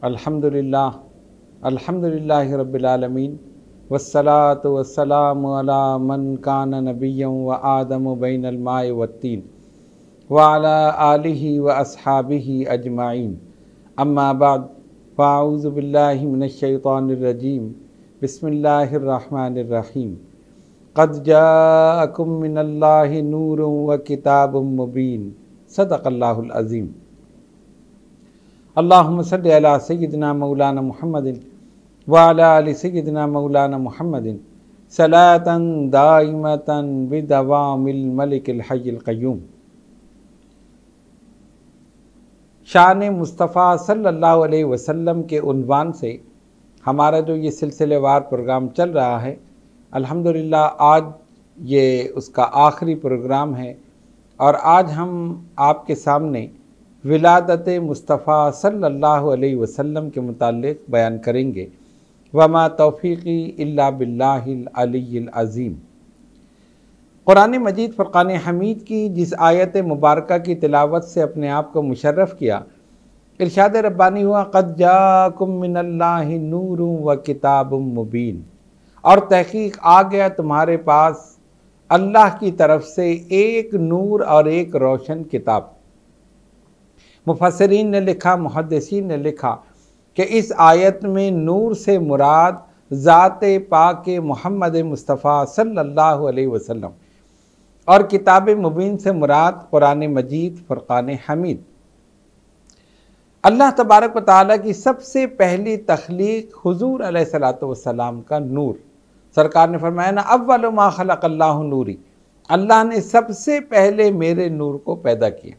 अल्हम्दुलिल्लाहि रब्बिल आलमीन वस्सलातु वस्सलामु अला मन कान नबिय्यन व आदम बैनल माइ वत्तीन व अला आलिहि व अस्हाबिहि अजमाइन अम्मा बाद फ़अऊज़ु बिल्लाहि मिनश शैतानिर रजीम बिस्मिल्लाहिर रहमानिर रहीम क़द जाअकुम मिनल्लाहि नूरुन व किताबुम मुबीन सदक़ल्लाहुल अज़ीम। अल्लाहुम्मा सल्लि अला सय्यिदिना मौलाना मुहम्मदिन व अला आलि सय्यिदिना मौलाना मुहम्मदिन सलातन दाइमतन बिदवामिल मलिकिल हय्यिल क़य्यूम। शान मुस्तफ़ा सल्लल्लाहु अलैहि वसल्लम के उन्वान से हमारा जो ये सिलसिलेवार प्रोग्राम चल रहा है, अल्हम्दुलिल्लाह आज ये उसका आखिरी प्रोग्राम है और आज हम आपके सामने विलादत मुस्तफ़ा सल्लल्लाहु अलैहि वसल्लम के मुताल्लिक़ बयान करेंगे। वमा तौफ़ीक़ी इल्ला बिल्लाहिल अलिय्यिल अज़ीम। कुरान मजीद फ़ुरक़ान हमीद की जिस आयत मुबारका की तिलावत से अपने आप को मुशर्रफ़ किया, इरशाद रब्बानी हुआ क़द जाअकुम मिनल्लाहि नूरुन व किताबुम मुबीन, और तहक़ीक़ आ गया तुम्हारे पास अल्लाह की तरफ से एक नूर और एक रोशन किताब। मुफस्सिरीन ने लिखा, मुहद्दिसीन ने लिखा कि इस आयत में नूर से मुराद ज़ाते पाक मोहम्मद मुस्तफ़ा सल्लल्लाहु अलैहि वसल्लम और किताब मुबीन से मुराद कुरान मजीद फ़ुरक़ान हमीद। अल्लाह तबारक व तआला की सबसे पहली तख्लीक हुज़ूर अलैहिस्सलातु वस्सलाम का नूर। सरकार ने फरमाया ना, अव्वलु मा खलक़ल्लाहु नूरी, अल्लाह ने सबसे पहले मेरे नूर को पैदा किया।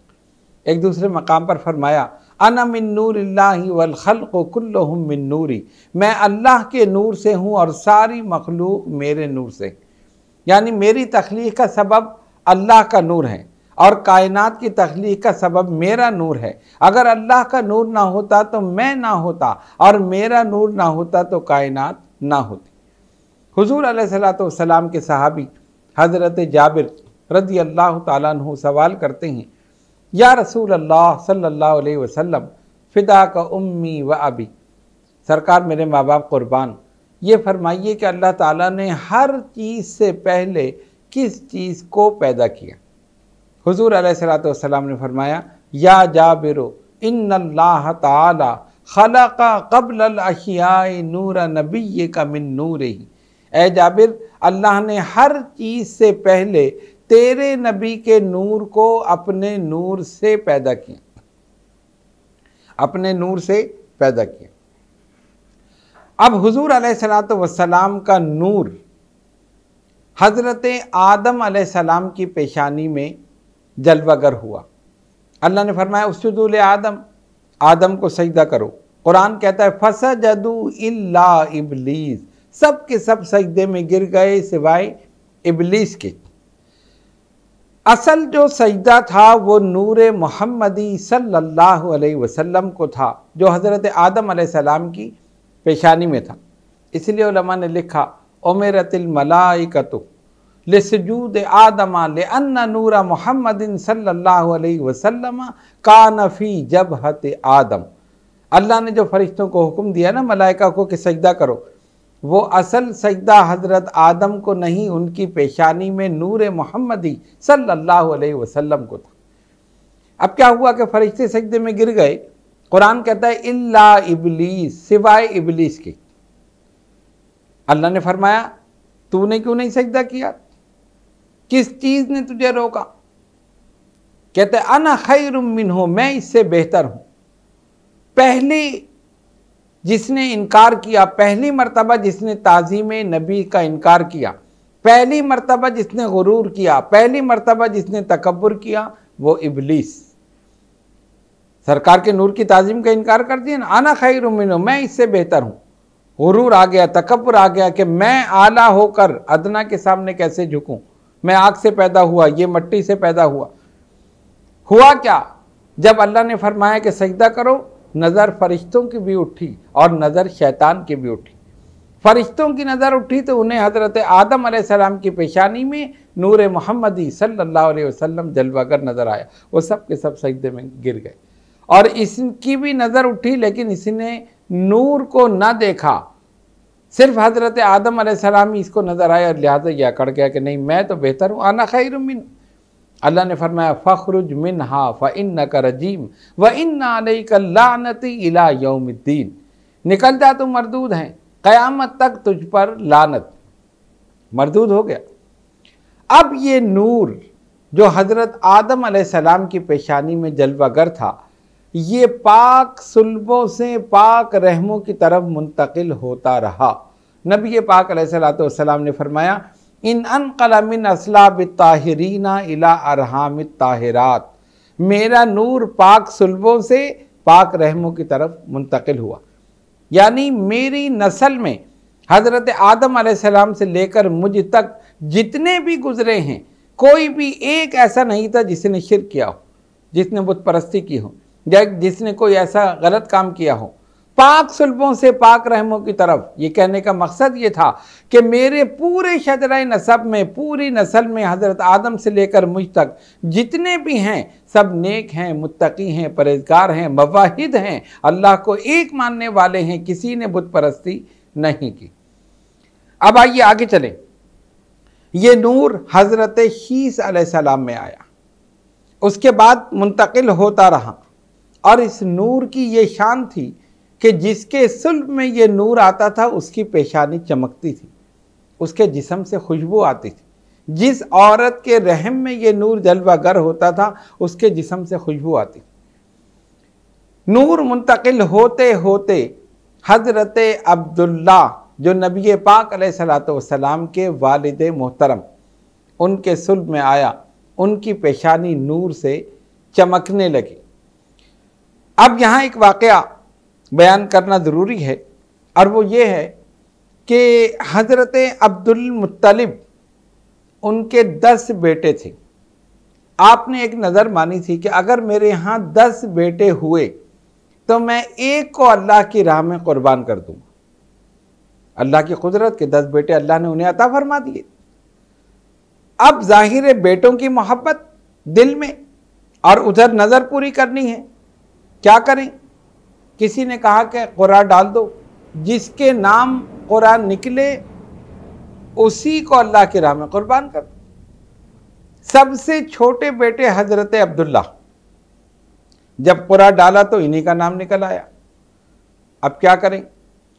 एक दूसरे मकाम पर फरमाया अना मिन नूरिल्लाहि वल खल्क़ु कुल्लुहुम मिन नूरी, मैं अल्लाह के नूर से हूँ और सारी मखलूक मेरे नूर से। यानी मेरी तख्लीक का सबब अल्लाह का नूर है और कायनात की तख्लीक का सबब मेरा नूर है। अगर अल्लाह का नूर ना होता तो मैं ना होता और मेरा नूर ना होता तो कायनात ना होती। हुज़ूर अलैहिस्सलातु वस्सलाम के सहाबी हज़रत जाबिर रज़ी अल्लाह ताला अन्हु सवाल करते हैं, या रसूल अल्लाह सल्लल्लाहु अलैहि वसल्लम फ़िदा का उम्मी व अबी, सरकार मेरे माँ बाप कुर्बान, ये फरमाइए कि अल्लाह ताला ने हर चीज़ से पहले किस चीज़ को पैदा किया। हुज़ूर अलैहिस्सलातु वस्सलाम ने फरमाया या जाबिरो इन्नल्लाह ताला खलक़ा क़ब्लल अशियाए नूरा नबिय्यिका मिन नूरिही, ए जाबिर अल्लाह ने हर चीज़ से पहले तेरे नबी के नूर को अपने नूर से पैदा किया, अपने नूर से पैदा किया। अब हुज़ूर अलैहिस्सलातु वस्सलाम का नूर हज़रत आदम अलैहिस्सलाम की पेशानी में जलवागर हुआ। अल्लाह ने फरमाया उसजुदू ले आदम, आदम को सजदा करो। कुरान कहता है फसजदू इल्ला इब्लीस, सब के सब सजदे में गिर गए सिवाय इब्लीस के। असल जो सजदा था वो नूर मोहम्मदी सल्लल्लाहु अलैहि वसल्लम को था, जो हज़रत आदम अलैहिस्सलाम की पेशानी में था। इसलिए उलमा ने लिखा उमिरतिल मलाइकतु लिसजूद आदमा लिअन्ना नूरा मुहम्मदिन सल्लल्लाहु अलैहि वसल्लम कान फी जबहत आदम। अल्लाह ने जो फरिश्तों को हुक्म दिया ना मलाइका को कि सजदा करो, वो असल सजदा हज़रत आदम को नहीं, उनकी पेशानी में नूर मोहम्मदी सल्लल्लाहु अलैहि वसल्लम को था। अब क्या हुआ कि फरिश्ते सजदे में गिर गए। कुरान कहता है इल्ला इब्लीस, सिवाय इब्लीस के। अल्लाह ने फरमाया तूने क्यों नहीं सजदा किया, किस चीज़ ने तुझे रोका? कहते अना खैरुम मिन्हु, मैं इससे बेहतर हूँ। पहले जिसने इनकार किया, पहली मर्तबा जिसने ताज़ीम नबी का इनकार किया, पहली मर्तबा जिसने गुरूर किया, पहली मर्तबा जिसने तकब्बुर किया, वो इब्लीस। सरकार के नूर की ताज़ीम का इनकार कर दिया ना, आना खैरुम मिन्हु, मैं इससे बेहतर हूँ। गुरूर आ गया, तकब्बुर आ गया कि मैं आला होकर अदना के सामने कैसे झुकूँ, मैं आग से पैदा हुआ, ये मट्टी से पैदा हुआ। हुआ क्या, जब अल्लाह ने फरमाया कि सजदा करो, नज़र फरिश्तों की भी उठी और नज़र शैतान की भी उठी। फरिश्तों की नज़र उठी तो उन्हें हज़रत आदम अलैहिस्सलाम की पेशानी में नूर मोहम्मदी सल्लल्लाहु अलैहि वसल्लम जलवागर नज़र आया। वो सब के सब सजदे में गिर गए। और इसकी भी नज़र उठी, लेकिन इसने नूर को न देखा, सिर्फ हज़रत आदम अलैहिस्सलाम ही इसको नज़र आया और लिहाजा यह अकड़ गया कि नहीं मैं तो बेहतर हूँ, आना खैरुम मिन। अल्लाह ने फरमाया फ़ख़्रुज मिन्हा फ़इन्नका रजीम व इन्ना अलैका लानती इला यौमिद्दीन, निकल जा तुम मरदूद हैं, क़यामत तक तुझ पर लानत। मरदूद हो गया। अब ये नूर जो हज़रत आदम अलैहिस्सलाम की पेशानी में जलवागर था, ये पाक सुल्बों से पाक रहमों की तरफ मुंतकिल होता रहा। नबी पाक अलैहिस्सलाम ने फरमाया इन अनक़ला मिन अस्लाब ताहिरीना इला अरहाम ताहिरात, मेरा नूर पाक सुल्बों से पाक रहमों की तरफ मुंतकिल हुआ। यानी मेरी नस्ल में हज़रत आदम अलैहिस्सलाम से लेकर मुझ तक जितने भी गुजरे हैं, कोई भी एक ऐसा नहीं था जिसने शिर्क किया हो, जिसने बुत परस्ती की हो, या जिसने कोई ऐसा गलत काम किया हो। पाक सुल्बों से पाक रहमों की तरफ, ये कहने का मकसद ये था कि मेरे पूरे शजरा नसब में, पूरी नस्ल में हज़रत आदम से लेकर मुझ तक जितने भी हैं सब नेक हैं, मुत्तकी हैं, परहेज़गार हैं, मवाहिद हैं, अल्लाह को एक मानने वाले हैं, किसी ने बुत परस्ती नहीं की। अब आइए आगे चलें। ये नूर हज़रत शीस अलैहिस्सलाम में आया, उसके बाद मुंतकिल होता रहा, और इस नूर की ये शान थी कि जिसके सुल्ब में ये नूर आता था उसकी पेशानी चमकती थी, उसके जिस्म से खुशबू आती थी। जिस औरत के रहम में ये नूर जलवागर होता था उसके जिस्म से खुशबू आती। नूर मुंतकिल होते होते हज़रत अब्दुल्ला जो नबी पाक अलैहिस्सलाम के वालिद मोहतरम, उनके सुल्ब में आया, उनकी पेशानी नूर से चमकने लगी। अब यहाँ एक वाक़या बयान करना ज़रूरी है, और वो ये है कि हज़रत अब्दुल मुत्तलिब, उनके 10 बेटे थे। आपने एक नज़र मानी थी कि अगर मेरे यहाँ 10 बेटे हुए तो मैं एक को अल्लाह की राह में क़ुरबान कर दूँगा। अल्लाह की कुदरत के 10 बेटे अल्लाह ने उन्हें अता फरमा दिए। अब ज़ाहिर बेटों की मोहब्बत दिल में, और उधर नज़र पूरी करनी है, क्या करें? किसी ने कहा कि क़ुरा डाल दो, जिसके नाम क़ुरा निकले उसी को अल्लाह की राह में क़ुरबान कर दो। सबसे छोटे बेटे हज़रत अब्दुल्ला, जब क़ुरा डाला तो इन्हीं का नाम निकल आया। अब क्या करें?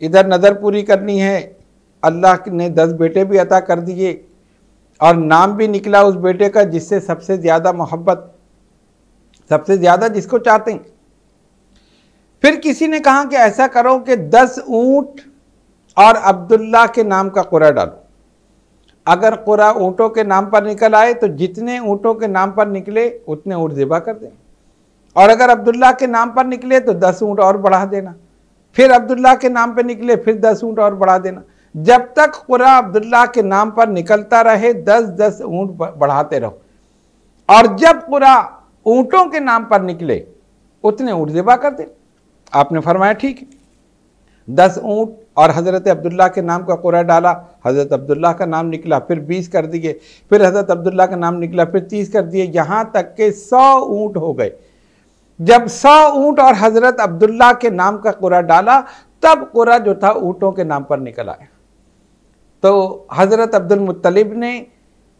इधर नज़र पूरी करनी है, अल्लाह ने 10 बेटे भी अता कर दिए, और नाम भी निकला उस बेटे का जिससे सबसे ज़्यादा मोहब्बत, सबसे ज़्यादा जिसको चाहते हैं। फिर किसी ने कहा कि ऐसा करो कि 10 ऊँट और अब्दुल्ला के नाम का क़ुरा डालो। अगर क़ुरा ऊँटों के नाम पर निकल आए तो जितने ऊँटों के नाम पर निकले उतने ऊँट ज़िबा कर दें, और अगर अब्दुल्ला के नाम पर निकले तो 10 ऊँट और बढ़ा देना, फिर अब्दुल्ला के नाम पर निकले फिर 10 ऊँट और बढ़ा देना। जब तक क़ुरा अब्दुल्ला के नाम पर निकलता रहे 10-10 ऊँट बढ़ाते रहो, और जब क़ुरा ऊँटों के नाम पर निकले उतने ऊँट ज़िबा कर दे। आपने फरमाया ठीक है। 10 ऊँट और हज़रत अब्दुल्ला के नाम का क़ुरा डाला, हज़रत अब्दुल्ला का नाम निकला, फिर 20 कर दिए, फिर हज़रत अब्दुल्ला का नाम निकला, फिर 30 कर दिए, यहाँ तक के 100 ऊँट हो गए। जब 100 ऊँट और हज़रत अब्दुल्ला के नाम का क़ुरा डाला तब क़ुरा जो था ऊँटों के नाम पर निकल आया। तो हज़रत अब्दुल मुत्तलिब ने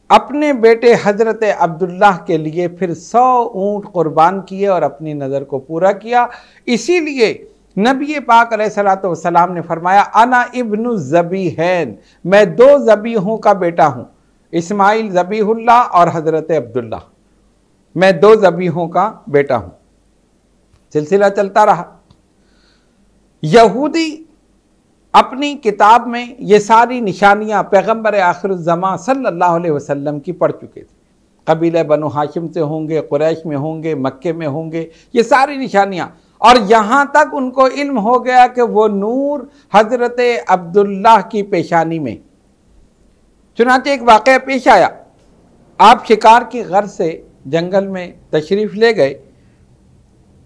अपने बेटे हज़रत अब्दुल्ला के लिए फिर 100 ऊँट क़ुरबान किए और अपनी नज़र को पूरा किया। इसीलिए नबी पाक अलैहिस्सलाम ने फरमाया अना इब्नु ज़बीहैन, मैं 2 ज़बीहों का बेटा हूँ, इस्माइल ज़बीहुल्लाह और हज़रत अब्दुल्ला, मैं 2 ज़बीहों का बेटा हूँ। सिलसिला चलता रहा। यहूदी अपनी किताब में ये सारी निशानियाँ पैगम्बर आखिरुज़्ज़मा सल्लल्लाहु अलैहि वसल्लम की पढ़ चुके थे। कबीले बनु हाशिम से होंगे, कुरैश में होंगे, मक्के में होंगे, ये सारी निशानियाँ, और यहाँ तक उनको इल्म हो गया कि वो नूर हज़रत अब्दुल्लाह की पेशानी में। चुनांचे एक वाक़या पेश आया। आप शिकार की गर्ज से जंगल में तशरीफ़ ले गए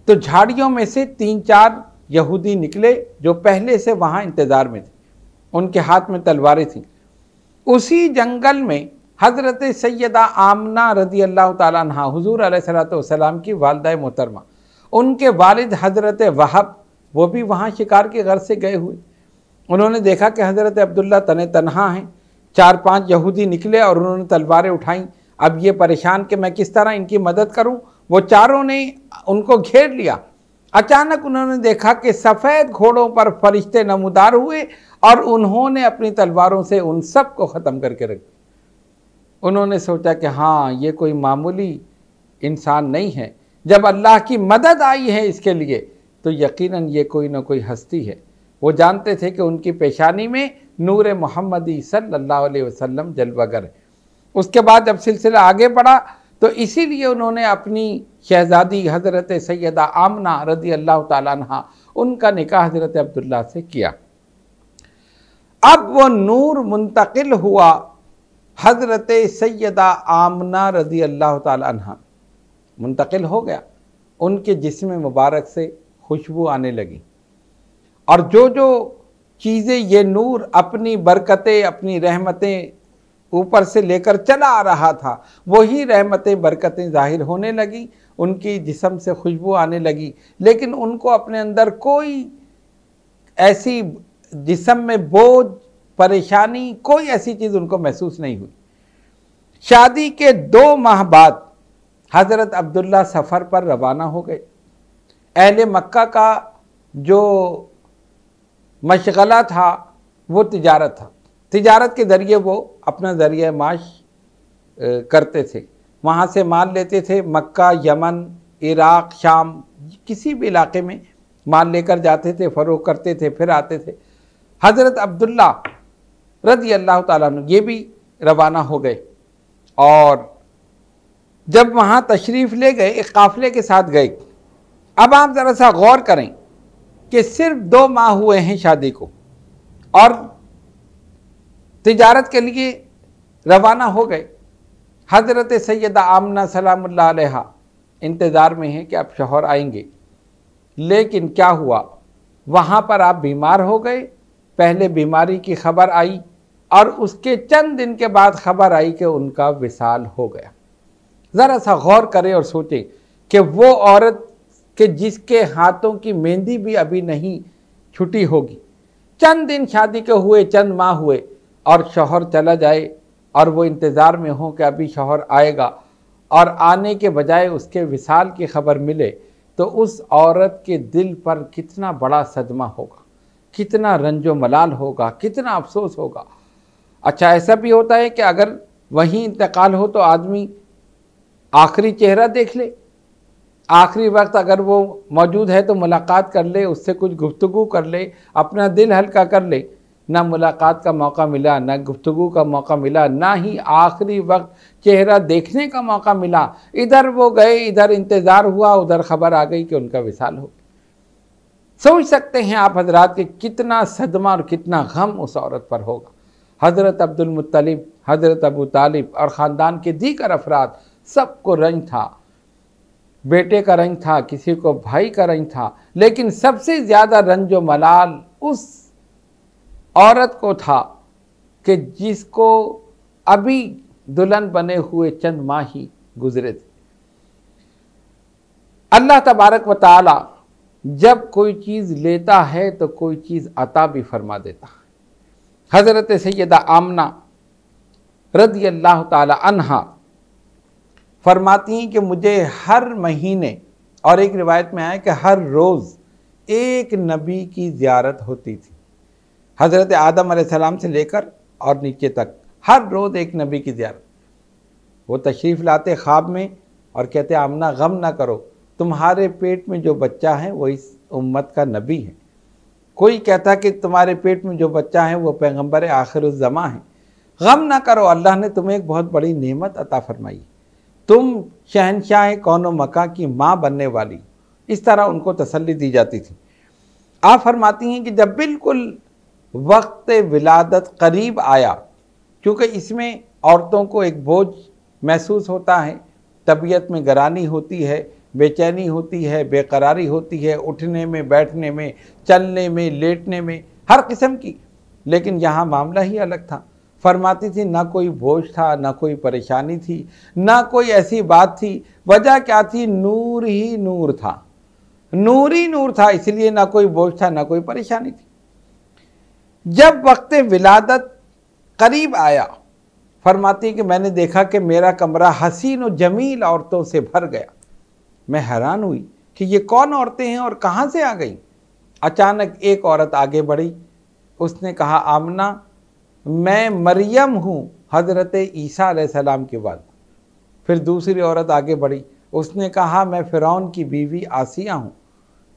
तो झाड़ियों में से 3-4 यहूदी निकले जो पहले से वहाँ इंतज़ार में थे, उनके हाथ में तलवारें थीं। उसी जंगल में हज़रत सैयदा आमना रज़ी अल्लाह ताला अन्हा, हुज़ूर अलैहिस्सलातु वस्सलाम की वालिदा मोहतरमा, उनके वालिद हज़रत वहब वो भी वहाँ शिकार के घर से गए हुए। उन्होंने देखा कि हज़रत अब्दुल्ला तने तनहा हैं। 4-5 यहूदी निकले और उन्होंने तलवारें उठाईं। अब ये परेशान कि मैं किस तरह इनकी मदद करूं। वो चारों ने उनको घेर लिया। अचानक उन्होंने देखा कि सफ़ेद घोड़ों पर फरिश्ते नमूदार हुए और उन्होंने अपनी तलवारों से उन सब को ख़त्म करके रख दिया। उन्होंने सोचा कि हाँ, ये कोई मामूली इंसान नहीं है। जब अल्लाह की मदद आई है इसके लिए तो यकीनन ये कोई ना कोई हस्ती है। वो जानते थे कि उनकी पेशानी में नूर मोहम्मदी सल्लल्लाहु अलैहि वसल्लम जलवागर है। उसके बाद जब सिलसिला आगे बढ़ा तो इसीलिए उन्होंने अपनी शहज़ादी हज़रत सैयदा आमना रज़ी अल्लाह ताला अन्हा उनका निकाह हज़रत अब्दुल्ला से किया। अब वो नूर मुंतकिल हुआ हज़रत सैयदा आमना रज़ी अल्लाह ताला अन्हा, मुंतकिल हो गया। उनके जिस्म मुबारक से खुशबू आने लगी और जो जो चीज़ें ये नूर अपनी बरकतें अपनी रहमतें ऊपर से लेकर चला आ रहा था, वही रहमतें बरकतें ज़ाहिर होने लगी। उनकी जिस्म से खुशबू आने लगी, लेकिन उनको अपने अंदर कोई ऐसी जिस्म में बोझ परेशानी कोई ऐसी चीज़ उनको महसूस नहीं हुई। शादी के 2 माह बाद हज़रत अब्दुल्ला सफ़र पर रवाना हो गए। अहले मक्का का जो मशगला था वो तिजारत था। तिजारत के ज़रिए वो अपना ज़रिया माश करते थे। वहाँ से माल लेते थे। मक्का, यमन, इराक़, शाम, किसी भी इलाके में माल लेकर जाते थे, फ़रोग़ करते थे, फिर आते थे। हज़रत अब्दुल्ला रज़ी अल्लाह ताला अन्हु ये भी रवाना हो गए और जब वहाँ तशरीफ़ ले गए, एक काफ़िले के साथ गए। अब आप ज़रा सा गौर करें कि सिर्फ 2 माह हुए हैं शादी को और तिजारत के लिए रवाना हो गए। हज़रत सैयदा आमना सलामुल्लाह अलैहा इंतज़ार में हैं कि अब शौहर आएंगे, लेकिन क्या हुआ, वहाँ पर आप बीमार हो गए। पहले बीमारी की खबर आई और उसके चंद दिन के बाद खबर आई कि उनका विसाल हो गया। ज़रा सा गौर करें और सोचें कि वो औरत कि जिसके हाथों की मेहंदी भी अभी नहीं छुटी होगी, चंद दिन शादी के हुए, चंद माह हुए और शौहर चला जाए और वो इंतज़ार में हो कि अभी शौहर आएगा और आने के बजाय उसके विसाल की खबर मिले, तो उस औरत के दिल पर कितना बड़ा सदमा होगा, कितना रंजो मलाल होगा, कितना अफसोस होगा। अच्छा, ऐसा भी होता है कि अगर वहीं इंतकाल हो तो आदमी आखिरी चेहरा देख ले, आखिरी वक्त अगर वो मौजूद है तो मुलाकात कर ले, उससे कुछ गुफ्तगू कर ले, अपना दिल हल्का कर ले। ना मुलाकात का मौका मिला, ना गुफ्तगू का मौका मिला, ना ही आखिरी वक्त चेहरा देखने का मौका मिला। इधर वो गए, इधर इंतज़ार हुआ, उधर खबर आ गई कि उनका विसाल हो। सोच सकते हैं आप हजरात कि कितना सदमा और कितना गम उस औरत पर होगा। हज़रत अब्दुल मुत्तलिब, हज़रत अबू तालिब और ख़ानदान के दीगर अफराद सबको रंज था, बेटे का रंज था, किसी को भाई का रंज था, लेकिन सबसे ज़्यादा रंजो मलाल उस औरत को था कि जिसको अभी दुल्हन बने हुए चंद माह ही गुजरे थे। अल्लाह तबारक व तआला जब कोई चीज़ लेता है तो कोई चीज़ अता भी फरमा देता है। हज़रत सैयदा आमना रज़ी अल्लाह ताला अन्हा फरमाती हैं कि मुझे हर महीने और एक रिवायत में आया कि हर रोज़ एक नबी की ज़ियारत होती थी। हज़रत आदम अलैहिस्सलाम से लेकर और नीचे तक हर रोज़ एक नबी की ज़ियारत। वो तशरीफ़ लाते ख्वाब में और कहते आमना गम ना करो, तुम्हारे पेट में जो बच्चा है वो इस उम्मत का नबी है। कोई कहता कि तुम्हारे पेट में जो बच्चा है वो पैगंबर आखिरुज़्ज़मा है। गम ना करो, अल्लाह ने तुम्हें एक बहुत बड़ी नेमत अता फरमाई, तुम शहनशाह कौनो मका की माँ बनने वाली। इस तरह उनको तसल्ली दी जाती थी। आप फरमाती हैं कि जब बिल्कुल वक्त विलादत करीब आया, क्योंकि इसमें औरतों को एक बोझ महसूस होता है, तबीयत में गरानी होती है, बेचैनी होती है, बेकरारी होती है, उठने में, बैठने में, चलने में, लेटने में, हर किस्म की। लेकिन यहाँ मामला ही अलग था। फरमाती थी ना कोई बोझ था, ना कोई परेशानी थी, ना कोई ऐसी बात थी। वजह क्या थी? नूर ही नूर था। नूर ही नूर था, इसलिए ना कोई बोझ था ना कोई परेशानी थी। जब वक्त विलादत करीब आया, फरमाती है कि मैंने देखा कि मेरा कमरा हसीन और जमील औरतों से भर गया। मैं हैरान हुई कि ये कौन औरतें हैं और कहाँ से आ गई। अचानक एक औरत आगे बढ़ी, उसने कहा, आमना, मैं मरियम हूँ, हज़रत ईसा अलैहिस्सलाम के बाद। फिर दूसरी औरत आगे बढ़ी, उसने कहा, मैं फ़िरौन की बीवी आसिया हूँ।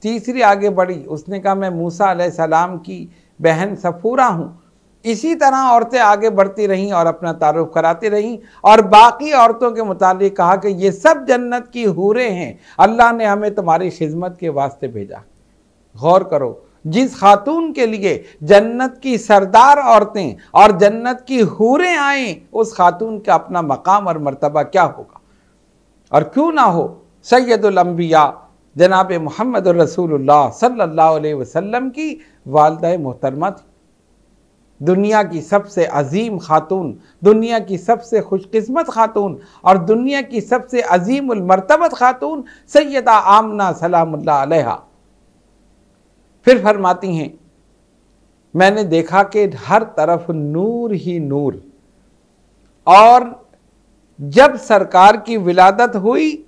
तीसरी आगे बढ़ी, उसने कहा, मैं मूसा अलैहिस्सलाम की बहन सफूरा हूँ। इसी तरह औरतें आगे बढ़ती रहीं और अपना तारुफ कराती रहीं और बाकी औरतों के मुतालिक कहा कि ये सब जन्नत की हूरें हैं, अल्लाह ने हमें तुम्हारी खिदमत के वास्ते भेजा। गौर करो, जिस खातून के लिए जन्नत की सरदार औरतें और जन्नत की हूरें आएँ, उस खातून का अपना मकाम और मर्तबा क्या होगा। और क्यों ना हो, सैयदुल अंबिया जनाब मोहम्मद रसूलुल्लाह सल्लल्लाहु अलैहि वसल्लम की वालिदा मोहतरमा थी। दुनिया की सबसे अजीम खातून, दुनिया की सबसे खुशकिस्मत खातून और दुनिया की सबसे अजीमुल मर्तबत खातून सैयदा आमना सलामुल्लाह अलैहा। फिर फरमाती हैं, मैंने देखा कि हर तरफ नूर ही नूर, और जब सरकार की विलादत हुई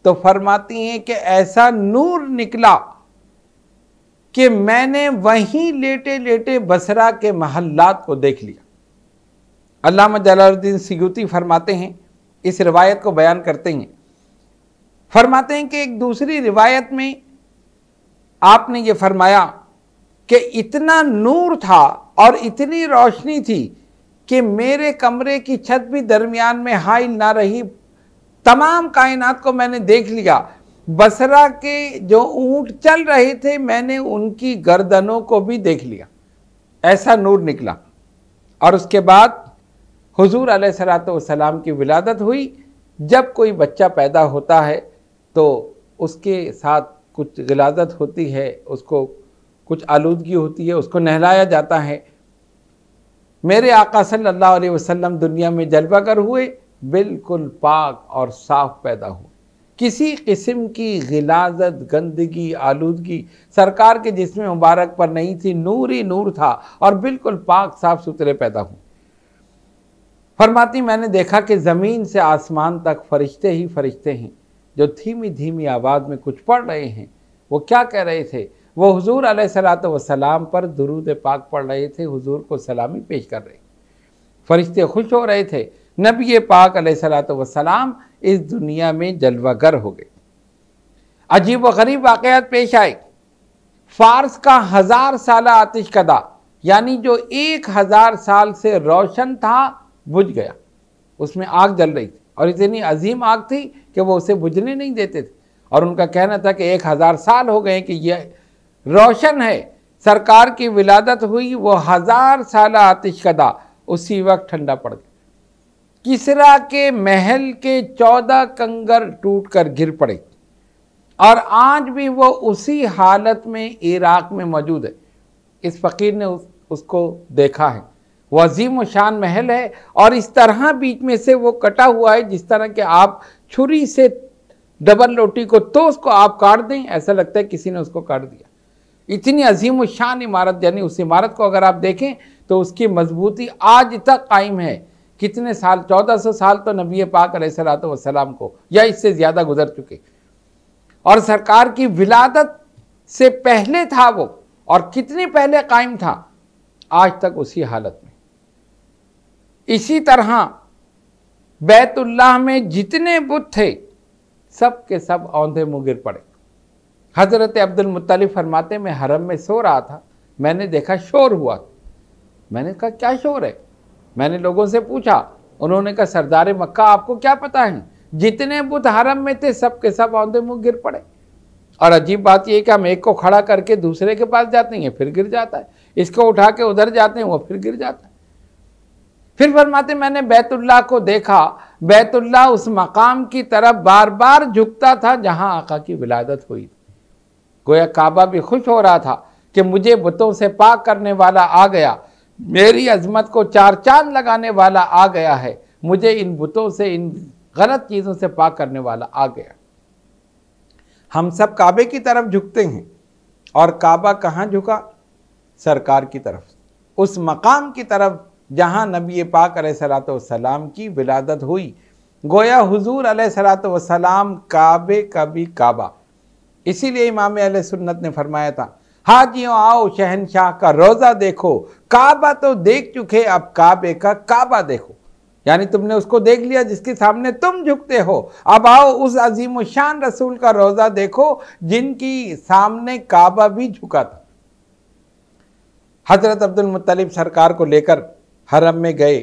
तो फरमाती हैं कि ऐसा नूर निकला कि मैंने वहीं लेटे लेटे बसरा के महल्लात को देख लिया। अल्लामा जलालुद्दीन सियूती फरमाते हैं, इस रिवायत को बयान करते हैं, फरमाते हैं कि एक दूसरी रिवायत में आपने ये फरमाया कि इतना नूर था और इतनी रोशनी थी कि मेरे कमरे की छत भी दरमियान में हाइल ना रही, तमाम कायनात को मैंने देख लिया। बसरा के जो ऊंट चल रहे थे, मैंने उनकी गर्दनों को भी देख लिया। ऐसा नूर निकला। और उसके बाद हुजूर अलैहिस्सलातु वस्सलाम की विलादत हुई। जब कोई बच्चा पैदा होता है तो उसके साथ कुछ गिलादत होती है, उसको कुछ आलूदगी होती है, उसको नहलाया जाता है। मेरे आका सल्लल्लाहु अलैहि वसल्लम दुनिया में जलवागर हुए, बिल्कुल पाक और साफ पैदा हुए। किसी किस्म की गिलाजत, गंदगी, आलूदगी सरकार के जिस्म मुबारक पर नहीं थी, नूर ही नूर था और बिल्कुल पाक साफ सुथरे पैदा हुए। फरमाती, मैंने देखा कि ज़मीन से आसमान तक फरिश्ते ही फरिश्ते हैं जो धीमी धीमी आवाज़ में कुछ पढ़ रहे हैं। वो क्या कह रहे थे? वो हुजूर अलैहिस्सलातु वस्सलाम पर दुरूद पाक पढ़ रहे थे, हुजूर को सलामी पेश कर रहे। फरिश्ते खुश हो रहे थे, नबी पाक अलैहिस्सलातु वस्सलाम इस दुनिया में जलवागर हो गए। अजीब व गरीब वाक़यात पेश आए। फारस का 1000 साला आतिशकदा, यानी जो 1000 साल से रोशन था, बुझ गया। उसमें आग जल रही थी और इतनी अजीम आग थी कि वो उसे बुझने नहीं देते थे। और उनका कहना था कि 1000 साल हो गए कि यह रोशन है। सरकार की विलादत हुई, वो 1000 साला आतिशकदा उसी वक्त ठंडा पड़ गया। किसरा के महल के 14 कंगर टूटकर गिर पड़े और आज भी वो उसी हालत में इराक में मौजूद है। इस फ़कीर ने उसको देखा है। वो अजीम शान महल है और इस तरह बीच में से वो कटा हुआ है जिस तरह के आप छुरी से डबल रोटी को तो उसको आप काट दें, ऐसा लगता है किसी ने उसको काट दिया। इतनी अजीम शान इमारत, यानी उस इमारत को अगर आप देखें तो उसकी मजबूती आज तक कायम है। कितने साल, 1400 साल तो नबी पाक अलैहिस्सलातु वस्सलाम को या इससे ज़्यादा गुजर चुके। और सरकार की विलादत से पहले था वो, और कितनी पहले कायम था, आज तक उसी हालत में। इसी तरह बैतुल्लाह में जितने बुत थे सब के सब औंधे मुँह गिर पड़े। हज़रत अब्दुल मुत्तलिब फरमाते, मैं हरम में सो रहा था, मैंने देखा शोर हुआ। मैंने कहा क्या शोर है? मैंने लोगों से पूछा, उन्होंने कहा सरदार मक्का आपको क्या पता है, जितने बुत हरम में थे सब के सब औंधे मुँह गिर पड़े। और अजीब बात यह कि हम एक को खड़ा करके दूसरे के पास जाते हैं, फिर गिर जाता है, इसको उठा के उधर जाते हैं, वो फिर गिर जाता है। फिर फरमाते, मैंने बैतुल्लाह को देखा, बैतुल्लाह उस मकाम की तरफ बार बार झुकता था जहां आका की विलादत हुई। गोया काबा भी खुश हो रहा था कि मुझे बुतों से पाक करने वाला आ गया, मेरी अजमत को चार चांद लगाने वाला आ गया है, मुझे इन बुतों से, इन गलत चीज़ों से पाक करने वाला आ गया। हम सब काबे की तरफ झुकते हैं, और काबा कहाँ झुका? सरकार की तरफ, उस मकाम की तरफ जहाँ नबी पाक अलैहिस्सलातु वस्सलाम की विलादत हुई। गोया हुजूर अलैहिस्सलातु वस्सलाम काबे का भी काबा। इसीलिए इमाम अहले सुन्नत ने फरमाया था, हाजियों आओ शहनशाह का रोज़ा देखो, काबा तो देख चुके, अब काबे का काबा देखो। यानी तुमने उसको देख लिया जिसके सामने तुम झुकते हो, अब आओ उस अजीम शान रसूल का रोज़ा देखो जिनकी सामने काबा भी झुका था। हज़रत अब्दुल मुत्तलिब सरकार को लेकर हरम में गए,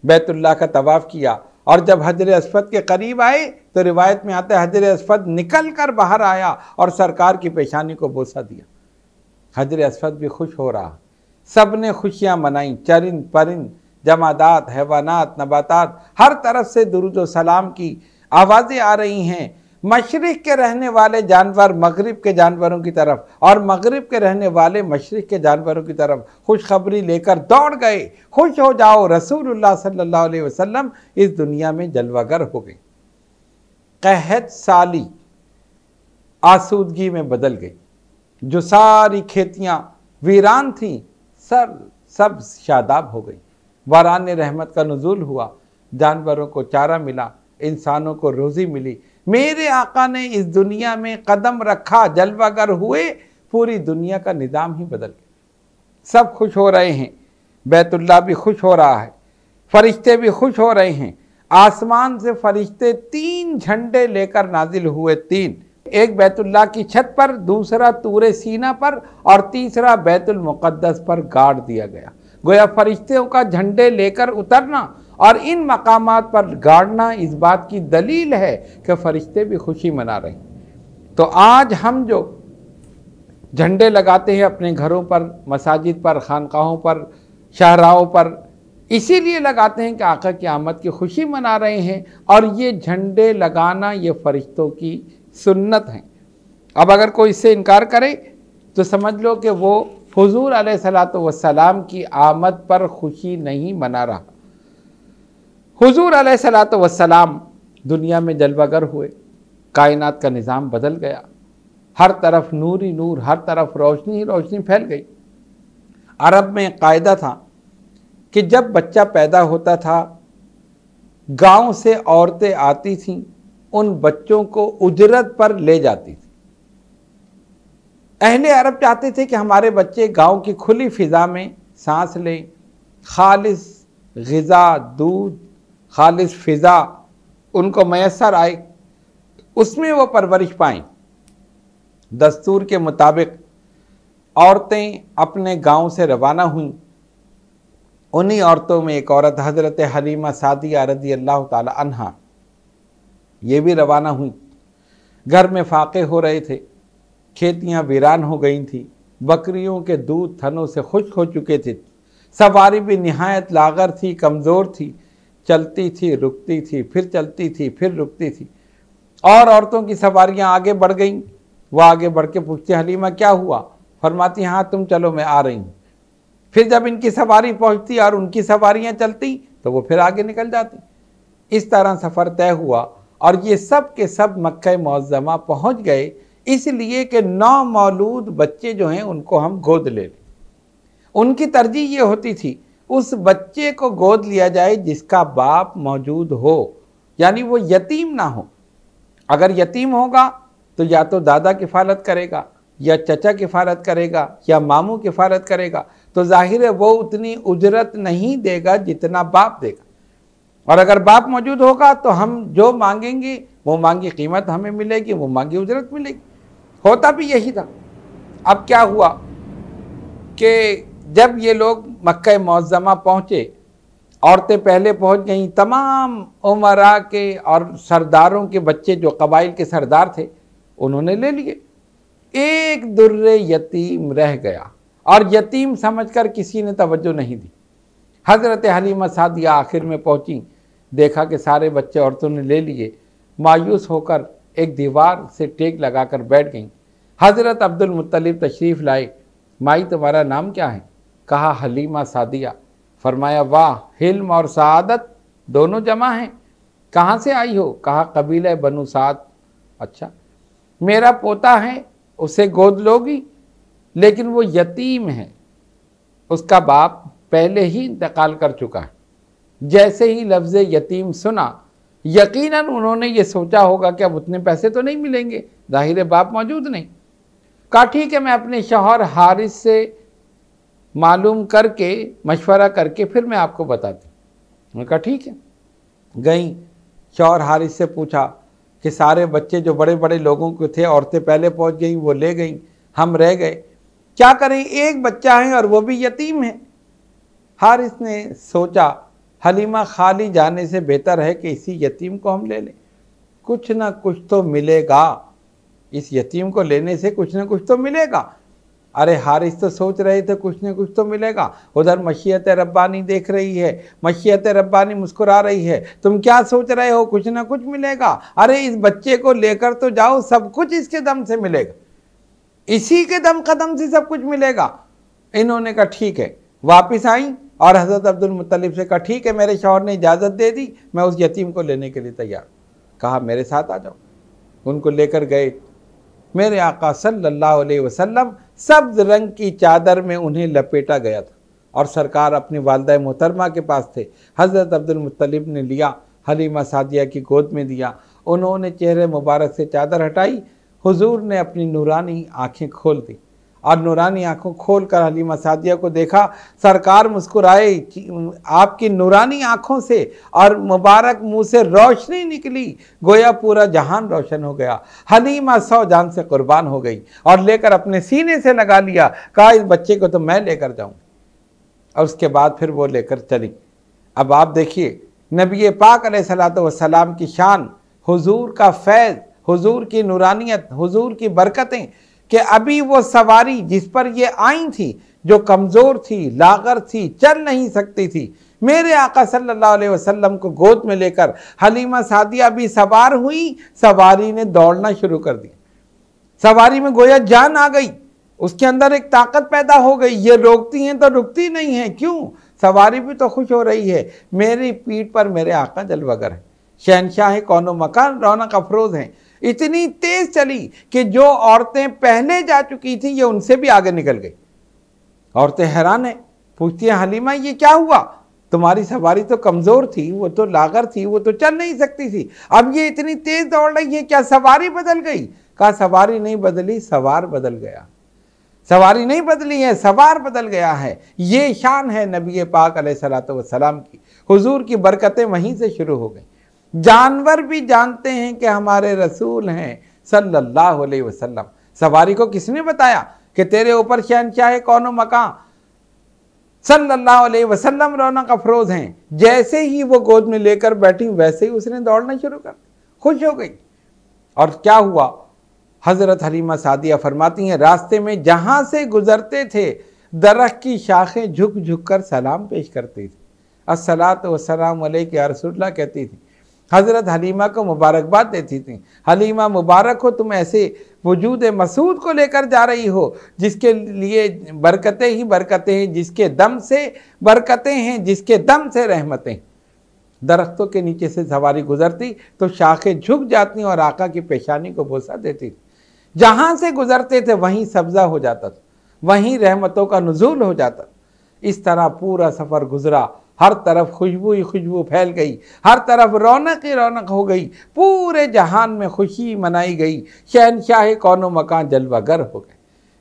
बैतुल्लाह का तवाफ़ किया, और जब हजर अस्वद के करीब आए तो रिवायत में आता है हजर अस्वद निकल कर बाहर आया और सरकार की पेशानी को बोसा दिया। हजर अस्वद भी खुश हो रहा, सब ने खुशियाँ मनाई, चरिंद परिंद, जमादात, हैवानात, नबातात, हर तरफ से दुरूद व सलाम की आवाज़ें आ रही हैं। मशरिक़ के रहने वाले जानवर मगरिब के जानवरों की तरफ, और मगरिब के रहने वाले मशरिक़ के जानवरों की तरफ खुशखबरी लेकर दौड़ गए, खुश हो जाओ, रसूलुल्लाह सल्लल्लाहु अलैहि वसल्लम इस दुनिया में जलवागर हो गए। कहत साली आसूदगी में बदल गई, जो सारी खेतियाँ वीरान थीं सब शादाब हो गई। बारान रहमत का नुज़ूल हुआ, जानवरों को चारा मिला, इंसानों को रोज़ी मिली। मेरे आका ने इस दुनिया में कदम रखा, जलवागर हुए, पूरी दुनिया का निज़ाम ही बदल गया। सब खुश हो रहे हैं, बैतुल्लाह भी खुश हो रहा है, फरिश्ते भी खुश हो रहे हैं। आसमान से फरिश्ते 3 झंडे लेकर नाजिल हुए, 3, एक बैतुल्लाह की छत पर, दूसरा तूरे सीना पर, और तीसरा बैतुल मुक़द्दस पर गाड़ दिया गया। गोया फरिश्तों का झंडे लेकर उतरना और इन मकामात पर गाड़ना इस बात की दलील है कि फरिश्ते भी खुशी मना रहे हैं। तो आज हम जो झंडे लगाते हैं अपने घरों पर, मसाजिद पर, खानकाहों पर, शाहराहों पर, इसीलिए लगाते हैं कि आका की आमद की खुशी मना रहे हैं, और ये झंडे लगाना ये फरिश्तों की सुन्नत है। अब अगर कोई इससे इनकार करे तो समझ लो कि वो हुजूर अलैहिस्सलातु वस्सलाम की आमद पर खुशी नहीं मना रहा। हुजूर अलैहिस्सलातु वस्सलाम दुनिया में जलवागर हुए, कायनात का निज़ाम बदल गया, हर तरफ नूर ही नूर, हर तरफ रोशनी ही रोशनी फैल गई। अरब में कायदा था कि जब बच्चा पैदा होता था, गांव से औरतें आती थीं, उन बच्चों को उजरत पर ले जाती थी। अहले अरब चाहते थे कि हमारे बच्चे गांव की खुली फिज़ा में सांस लें, खालिस ग़िज़ा, दूध, खालिस फ़िज़ा उनको मैसर आए, उसमें वो परवरिश पाएँ। दस्तूर के मुताबिक औरतें अपने गांव से रवाना हुईं। उन्हीं औरतों में एक औरत हज़रत हलीमा सादिया रज़ी अल्लाह ताला अन्हा, ये भी रवाना हुई। घर में फाके हो रहे थे, खेतियाँ वीरान हो गई थी, बकरियों के दूध थनों से खुश्क हो चुके थे, सवारी भी निहायत लागर थी, कमज़ोर थी, चलती थी, रुकती थी, फिर चलती थी, फिर रुकती थी। और औरतों की सवारियाँ आगे बढ़ गईं। वह आगे बढ़ के पूछती, हलीमा क्या हुआ? फरमाती, हाँ तुम चलो, मैं आ रही हूँ। फिर जब इनकी सवारी पहुँचती और उनकी सवारियाँ चलती तो वो फिर आगे निकल जाती। इस तरह सफ़र तय हुआ, और ये सब के सब मक्का मुअज़्ज़मा पहुँच गए, इसलिए कि नौमौलूद बच्चे जो हैं उनको हम गोद ले लें। उनकी तरजीह ये होती थी उस बच्चे को गोद लिया जाए जिसका बाप मौजूद हो, यानी वो यतीम ना हो। अगर यतीम होगा तो या तो दादा किफ़ालत करेगा, या चचा किफ़ालत करेगा, या मामू किफ़ालत करेगा, तो जाहिर है वो उतनी उजरत नहीं देगा जितना बाप देगा। और अगर बाप मौजूद होगा तो हम जो मांगेंगे वो मांगी कीमत हमें मिलेगी, वो मांगी उजरत मिलेगी। होता भी यही था। अब क्या हुआ कि जब ये लोग मक्का मुअज़्ज़मा पहुँचे, औरतें पहले पहुँच गईं, तमाम उमरा के और सरदारों के बच्चे जो कबाइल के सरदार थे उन्होंने ले लिए। एक दुर्रे यतीम रह गया, और यतीम समझकर किसी ने तवज्जो नहीं दी। हज़रत हलीमा सादिया आखिर में पहुँची, देखा कि सारे बच्चे औरतों ने ले लिए, मायूस होकर एक दीवार से टेक लगाकर बैठ गईं। हज़रत अब्दुल मुत्तलिब तशरीफ़ लाए, माई तुम्हारा नाम क्या है? कहा हलीमा सादिया। फरमाया वाह, हिल्म और सआदत दोनों जमा हैं। कहाँ से आई हो? कहा कबीला बनु साद। अच्छा, मेरा पोता है, उसे गोद लोगी, लेकिन वो यतीम है, उसका बाप पहले ही इंतकाल कर चुका है। जैसे ही लफ्ज़ यतीम सुना, यकीनन उन्होंने ये सोचा होगा कि अब उतने पैसे तो नहीं मिलेंगे, जाहिर है बाप मौजूद नहीं। कहा ठीक है, मैं अपने शौहर हारिस से मालूम करके, मशवरा करके फिर मैं आपको बताती हूँ। मैंने कहा ठीक है। गई, शौहर हारिस से पूछा कि सारे बच्चे जो बड़े बड़े लोगों के थे, औरतें पहले पहुँच गई, वो ले गई, हम रह गए, क्या करें, एक बच्चा है और वो भी यतीम है। हारिस ने सोचा हलीमा खाली जाने से बेहतर है कि इसी यतीम को हम ले लें, कुछ ना कुछ तो मिलेगा, इस यतीम को लेने से कुछ ना कुछ तो मिलेगा। अरे हारिस तो सोच रहे थे कुछ ना कुछ तो मिलेगा, उधर मशीयत रब्बानी देख रही है, मशीयत रब्बानी मुस्कुरा रही है, तुम क्या सोच रहे हो, कुछ ना कुछ मिलेगा। अरे इस बच्चे को लेकर तो जाओ, सब कुछ इसके दम से मिलेगा, इसी के दम कदम से सब कुछ मिलेगा। इन्होंने कहा ठीक है। वापस आई और हज़रत अब्दुल मुत्तलिब से कहा ठीक है, मेरे शौहर ने इजाज़त दे दी, मैं उस यतीम को लेने के लिए तैयार। कहा मेरे साथ आ जाओ। उनको लेकर गए। मेरे आका सल्लल्लाहु अलैहि वसल्लम सब्ज रंग की चादर में उन्हें लपेटा गया था और सरकार अपनी वालिदा मोहतरमा के पास थे। हज़रत अब्दुल मुत्तलिब ने लिया, हलीमा सादिया की गोद में दिया, उन्होंने चेहरे मुबारक से चादर हटाई, हुजूर ने अपनी नूरानी आँखें खोल दी और नूरानी आँखों खोल कर हलीमा सादिया को देखा। सरकार मुस्कुराए, आपकी नूरानी आँखों से और मुबारक मुंह से रोशनी निकली, गोया पूरा जहान रोशन हो गया। हलीमा 100 जान से कुर्बान हो गई और लेकर अपने सीने से लगा लिया, कहा इस बच्चे को तो मैं लेकर जाऊँ। और उसके बाद फिर वो लेकर चली। अब आप देखिए नबी पाक अलैहिस्सलातु वस्सलाम की शान, हुजूर का फैज़, हुजूर की नूरानियत, हुजूर की बरकतें, कि अभी वो सवारी जिस पर ये आई थी, जो कमज़ोर थी, लागर थी, चल नहीं सकती थी, मेरे आका सल्लल्लाहु अलैहि वसल्लम को गोद में लेकर हलीमा सादिया भी सवार हुई। सवारी ने दौड़ना शुरू कर दिया, सवारी में गोया जान आ गई, उसके अंदर एक ताकत पैदा हो गई। ये रोकती हैं तो रुकती नहीं है, क्यों? सवारी भी तो खुश हो रही है, मेरी पीठ पर मेरे आका जलवगर है, शहनशाह कौनो मकान, रौनक अफरोज हैं। इतनी तेज चली कि जो औरतें पहले जा चुकी थी ये उनसे भी आगे निकल गई। औरतें हैरान है, पूछती हैं हलीमा ये क्या हुआ, तुम्हारी सवारी तो कमजोर थी, वो तो लागर थी, वो तो चल नहीं सकती थी, अब ये इतनी तेज दौड़ रही है, क्या सवारी बदल गई? कहा सवारी नहीं बदली, सवार बदल गया। सवारी नहीं बदली है, सवार बदल गया है। ये शान है नबी पाक अलैहिस्सलातु वस्सलाम की। हुजूर की बरकतें वहीं से शुरू हो गई। जानवर भी जानते हैं कि हमारे रसूल हैं सल्लल्लाहु अलैहि वसल्लम। सवारी को किसने बताया कि तेरे ऊपर शहनशाह कौनो मकां सल्लल्लाहु अलैहि वसल्लम रौनक अफरोज हैं। जैसे ही वो गोद में लेकर बैठी, वैसे ही उसने दौड़ना शुरू कर, खुश हो गई। और क्या हुआ? हजरत हलीमा सादिया फरमाती हैं, रास्ते में जहां से गुजरते थे दरख्त की शाखें झुक झुक कर सलाम पेश करती थी। अस्सलातु वस्सलामु अलैका या रसूलल्लाह कहती थी। हज़रत हलीमा को मुबारकबाद देती थी, हलीमा मुबारक हो, तुम ऐसे वजूद मसूद को लेकर जा रही हो जिसके लिए बरकतें ही बरकतें हैं, जिसके दम से बरकतें हैं, जिसके दम से रहमतें। दरख्तों के नीचे से सवारी गुजरती तो शाखें झुक जाती और आका की पेशानी को बोसा देती थी। जहाँ से गुजरते थे वहीं सब्जा हो जाता था, वहीं रहमतों का नुज़ूल हो जाता। इस तरह पूरा सफ़र गुजरा, हर तरफ खुशबू ही खुशबू फैल गई, हर तरफ रौनक ही रौनक हो गई, पूरे जहान में खुशी मनाई गई। शहनशाह कौनो मकान जलवागर हो गए,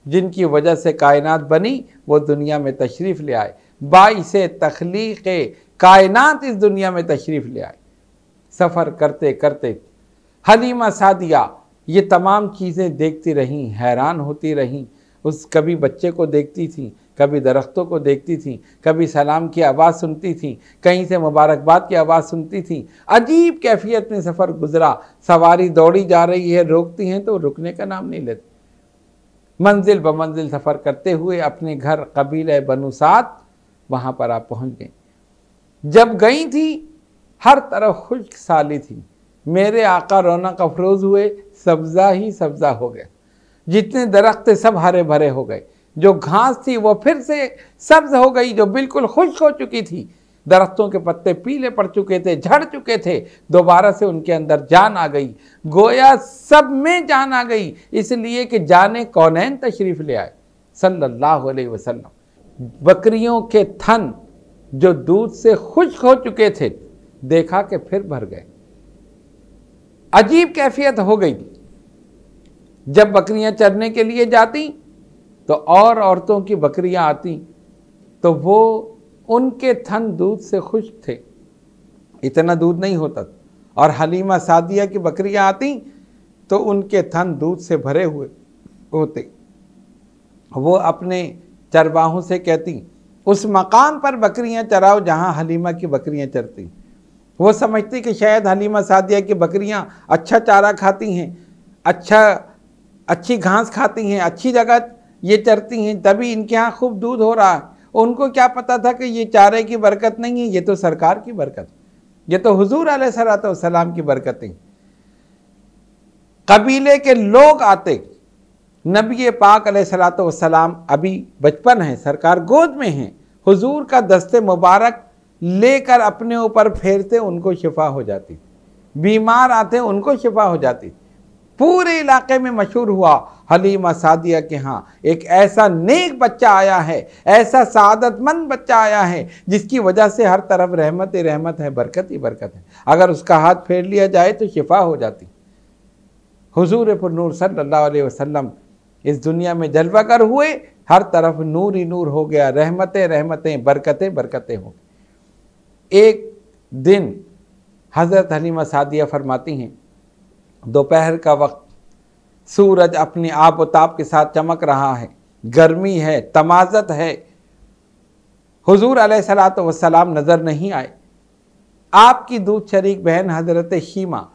जिनकी वजह से कायनात बनी वो दुनिया में तशरीफ़ ले आए, बाइसे तख्लीक़ कायनात इस दुनिया में तशरीफ़ ले आए। सफ़र करते करते हलीमा सादिया ये तमाम चीज़ें देखती रहीं, हैरान होती रहीं। उस कभी बच्चे को देखती थी, कभी दरख्तों को देखती थी, कभी सलाम की आवाज़ सुनती थी, कहीं से मुबारकबाद की आवाज़ सुनती थी। अजीब कैफियत में सफ़र गुजरा। सवारी दौड़ी जा रही है, रोकती हैं तो रुकने का नाम नहीं लेती। मंजिल ब मंजिल सफ़र करते हुए अपने घर कबीले बनु साद, वहाँ पर आप पहुँच गई। जब गई थी हर तरफ खुश्क साली थी, मेरे आका रौनक अफरोज़ हुए, सब्ज़ा ही सब्ज़ा हो गया। जितने दरख्त सब हरे भरे हो गए, जो घास थी वो फिर से सब्ज हो गई, जो बिल्कुल खुश्क हो चुकी थी दरख्तों के पत्ते पीले पड़ चुके थे, झड़ चुके थे, दोबारा से उनके अंदर जान आ गई। गोया सब में जान आ गई, इसलिए कि जाने कौनैन तशरीफ़ ले आए सल्लल्लाहु अलैहि वसल्लम। बकरियों के थन जो दूध से खुश्क हो चुके थे, देखा कि फिर भर गए। अजीब कैफियत हो गई। जब बकरियां चरने के लिए जाती तो और औरतों की बकरियां आती तो वो उनके थन दूध से खुश्क थे, इतना दूध नहीं होता। और हलीमा सादिया की बकरियां आती तो उनके थन दूध से भरे हुए होते। वो अपने चरवाहों से कहती, उस मकाम पर बकरियां चराओ जहां हलीमा की बकरियां चरती। वो समझती कि शायद हलीमा सादिया की बकरियां अच्छा चारा खाती हैं, अच्छी घास खाती हैं, अच्छी जगह ये चरती हैं, तभी इनके यहाँ खूब दूध हो रहा है। उनको क्या पता था कि ये चारे की बरकत नहीं है, ये तो सरकार की बरकत, ये तो हुजूर अलैहिस्सलातु वस्सलाम की बरकतें। कबीले के लोग आते, नबी पाक अलैहिस्सलातु वस्सलाम अभी बचपन है, सरकार गोद में है, हुजूर का दस्ते मुबारक लेकर अपने ऊपर फेरते, उनको शिफा हो जाती। बीमार आते उनको शिफा हो जाती। पूरे इलाके में मशहूर हुआ हलीमा सादिया के यहाँ एक ऐसा नेक बच्चा आया है, ऐसा सादतमंद बच्चा आया है जिसकी वजह से हर तरफ रहमत ही रहमत है, बरकत ही बरकत है। अगर उसका हाथ फेर लिया जाए तो शिफा हो जाती। हुजूर पुरनूर सल्लल्लाहु अलैहि वसल्लम इस दुनिया में जलवागर हुए, हर तरफ नूर ही नूर हो गया, रहमतें रहमतें, बरकतें बरकतें हो गई। एक दिन हज़रत हलीमा सादिया फरमाती हैं, दोपहर का वक्त, सूरज अपनी आब व ताब के साथ चमक रहा है, गर्मी है, तमाज़त है, हुजूर अलैहिस्सलातु वस्सलाम नज़र नहीं आए। आपकी दूध शरीक बहन हज़रत शीमा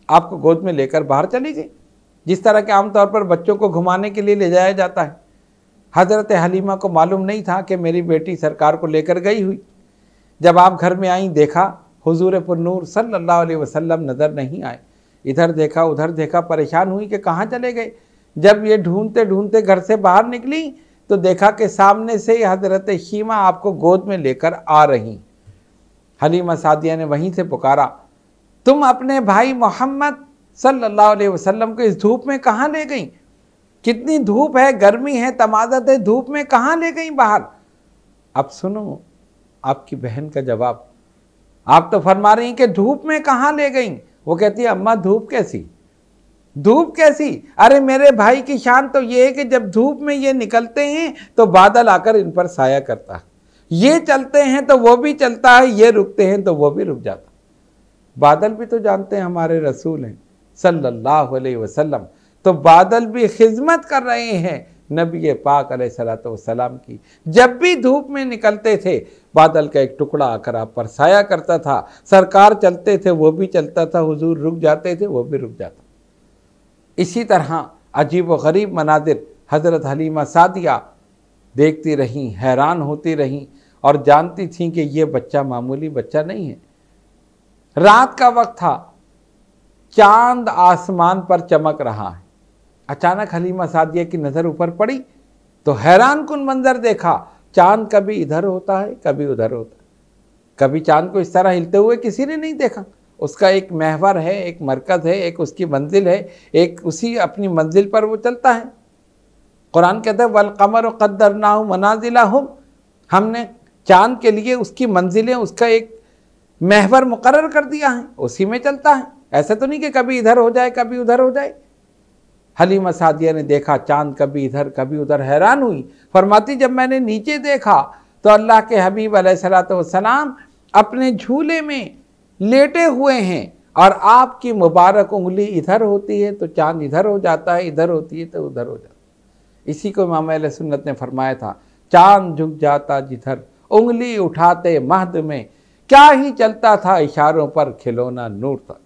आपको गोद में लेकर बाहर चली गई, जिस तरह के आमतौर पर बच्चों को घुमाने के लिए ले जाया जाता है। हज़रत हलीमा को मालूम नहीं था कि मेरी बेटी सरकार को लेकर गई हुई। जब आप घर में आई, देखा हुजूर पुरनूर सल्लल्लाहु अलैहि वसल्लम नज़र नहीं आए। इधर देखा उधर देखा, परेशान हुई कि कहाँ चले गए। जब ये ढूंढते ढूंढते घर से बाहर निकली तो देखा कि सामने से हज़रत शीमा आपको गोद में लेकर आ रही। हलीमा सादिया ने वहीं से पुकारा, तुम अपने भाई मोहम्मद सल्लल्लाहु अलैहि वसल्लम को इस धूप में कहाँ ले गई? कितनी धूप है, गर्मी है, तमाज़त है, धूप में कहाँ ले गई बाहर? अब सुनो आपकी बहन का जवाब। आप तो फरमा रही कि धूप में कहाँ ले गई? वो कहती है, अम्मा धूप कैसी, धूप कैसी? अरे मेरे भाई की शान तो ये है कि जब धूप में ये निकलते हैं तो बादल आकर इन पर साया करता है, ये चलते हैं तो वो भी चलता है, ये रुकते हैं तो वो भी रुक जाता। बादल भी तो जानते हैं हमारे रसूल हैं सल्लल्लाहु अलैहि वसल्लम, तो बादल भी खिदमत कर रहे हैं नबी पाक अलैहिस्सलातु वस्सलाम की। जब भी धूप में निकलते थे, बादल का एक टुकड़ा आकर आप पर साया करता था। सरकार चलते थे वो भी चलता था, हुजूर रुक जाते थे वो भी रुक जाता। इसी तरह अजीब व गरीब मनाजिर हज़रत हलीमा सादिया देखती रहीं, हैरान होती रहीं और जानती थीं कि ये बच्चा मामूली बच्चा नहीं है। रात का वक्त था, चांद आसमान पर चमक रहा है। अचानक हलीमा सादिया की नज़र ऊपर पड़ी तो हैरान कुन मंजर देखा। चांद कभी इधर होता है कभी उधर होता है, कभी चांद को इस तरह हिलते हुए किसी ने नहीं देखा। उसका एक महवर है, एक मरकज़ है, एक उसकी मंजिल है, एक उसी अपनी मंजिल पर वो चलता है। कुरान कहता है वल क़मर क़द्दरनाहु मनाज़िलहुम, हमने चांद के लिए उसकी मंजिलें, उसका एक महवर मुकर्रर कर दिया है, उसी में चलता है। ऐसा तो नहीं कि कभी इधर हो जाए कभी उधर हो जाए। हलीमा सादिया ने देखा चांद कभी इधर कभी उधर, हैरान हुई। फरमाती जब मैंने नीचे देखा तो अल्लाह के हबीब अलैहिस्सलातु वस्सलाम अपने झूले में लेटे हुए हैं और आपकी मुबारक उंगली इधर होती है तो चांद इधर हो जाता है, इधर होती है तो उधर हो जाता है। इसी को इमाम अहले सुन्नत ने फरमाया था, चांद झुक जाता जिधर, उंगली उठाते महद में, क्या ही चलता था इशारों पर खिलौना नूर तक।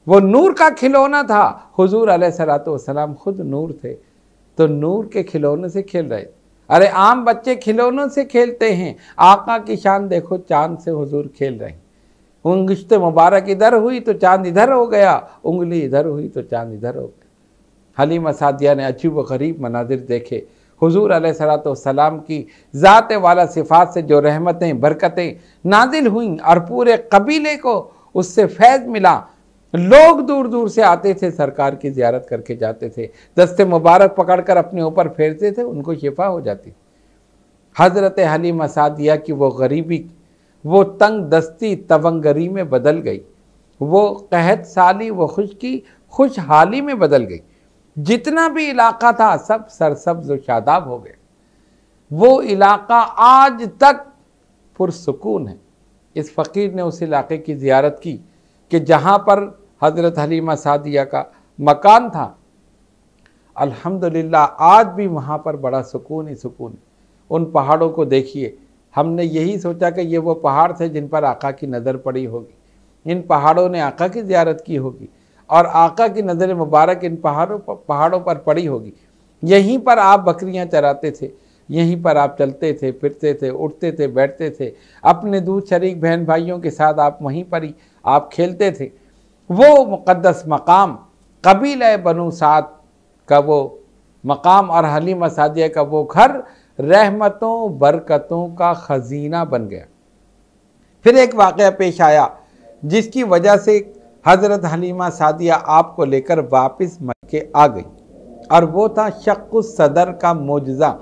वो नूर का खिलौना था। हुजूर अलैहिस्सलातु वस्सलाम खुद नूर थे, तो नूर के खिलौने से खेल रहे। अरे आम बच्चे खिलौनों से खेलते हैं, आका की शान देखो, चांद से हुजूर खेल रहे हैं। उंगलिश्त मुबारक इधर हुई तो चांद इधर हो गया, उंगली इधर हुई तो चांद इधर हो गया। हलीमा सादिया ने अजीब व गरीब मनाजिर देखे। हुजूर अलैहिस्सलाम की ज़ात वाला सिफ़ात से जो रहमतें बरकतें नाजिल हुई और पूरे कबीले को उससे फैज़ मिला। लोग दूर दूर से आते थे, सरकार की ज़ियारत करके जाते थे, दस्ते मुबारक पकड़कर अपने ऊपर फेरते थे, उनको शिफा हो जाती। हज़रत हलीमा सादिया की वो गरीबी, वो तंग दस्ती तवंगरी में बदल गई, वो कहत साली, वो खुशकी खुशहाली में बदल गई। जितना भी इलाका था सब सरसब्ज़ व शादाब हो गए। वो इलाका आज तक पुरसुकून है। इस फ़कीर ने उस इलाके की ज़ियारत की कि जहाँ पर हज़रत हलीमा सादिया का मकान था। अल्हम्दुलिल्लाह आज भी वहाँ पर बड़ा सुकून ही सुकून। उन पहाड़ों को देखिए, हमने यही सोचा कि ये वो पहाड़ थे जिन पर आका की नज़र पड़ी होगी, इन पहाड़ों ने आका की ज़ियारत की होगी और आका की नज़र मुबारक इन पहाड़ों पर पड़ी होगी। यहीं पर आप बकरियां चराते थे, यहीं पर आप चलते थे, फिरते थे, उठते थे, बैठते थे, अपने दूध शरीक बहन भाइयों के साथ आप वहीं पर ही आप खेलते थे। वो मुक़द्दस मकाम कबीला बनु साद का वो मकाम और हलीमा सादिया का वो घर रहमतों बरकतों का ख़ज़ीना बन गया। फिर एक वाक़या पेश आया जिसकी वजह से हज़रत हलीमा सादिया आपको लेकर वापस मक्के आ गई, और वो था शक़्क़ुस सदर का मोजज़ा।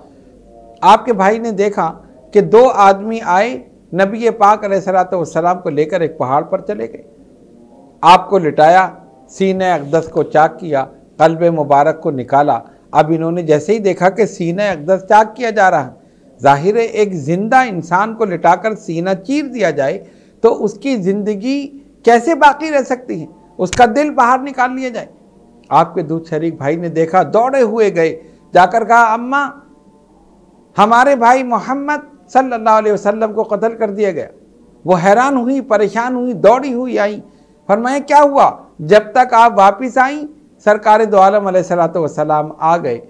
आपके भाई ने देखा कि दो आदमी आए, नबी पाक अलैहिस्सलाम को लेकर एक पहाड़ पर चले गए। आपको लिटाया, सीने अक़दस को चाक किया, क़ल्ब मुबारक को निकाला। अब इन्होंने जैसे ही देखा कि सीने अक़दस चाक किया जा रहा है, ज़ाहिर है एक ज़िंदा इंसान को लिटाकर सीना चीर दिया जाए तो उसकी ज़िंदगी कैसे बाकी रह सकती है, उसका दिल बाहर निकाल लिया जाए। आपके दूध शरीक भाई ने देखा, दौड़े हुए गए, जाकर कहा अम्मा हमारे भाई मोहम्मद सल्लल्लाहु अलैहि वसल्लम को कत्ल कर दिया गया। वो हैरान हुई, परेशान हुई, दौड़ी हुई आई। फरमाया क्या हुआ? जब तक आप वापिस आई सरकार दो आलम अलैहिस्सलातु वस्सलाम आ गए।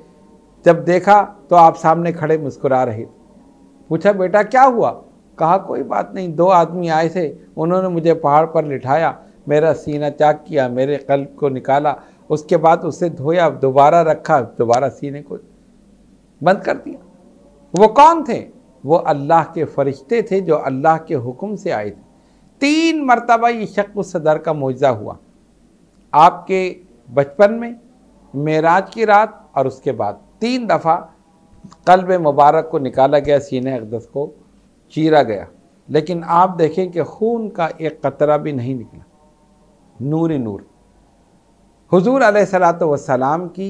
जब देखा तो आप सामने खड़े मुस्कुरा रहे थे। पूछा बेटा क्या हुआ? कहा कोई बात नहीं, दो आदमी आए थे, उन्होंने मुझे पहाड़ पर लिटाया, मेरा सीना चाक किया, मेरे कल्ब को निकाला, उसके बाद उसे धोया, दोबारा रखा, दोबारा सीने को बंद कर दिया। वो कौन थे? वो अल्लाह के फरिश्ते थे जो अल्लाह के हुक्म से आए थे। 3 मरतबा ये शक़्क़ुस सदर का मोजज़ा हुआ आपके बचपन में, मेराज की रात, और उसके बाद 3 दफ़ा क़ल्ब मुबारक को निकाला गया, सीने अक़दस को चीरा गया, लेकिन आप देखें कि खून का एक कतरा भी नहीं निकला। नूर ही नूर। हुजूर अलैहिस्सलातु वस्सलाम की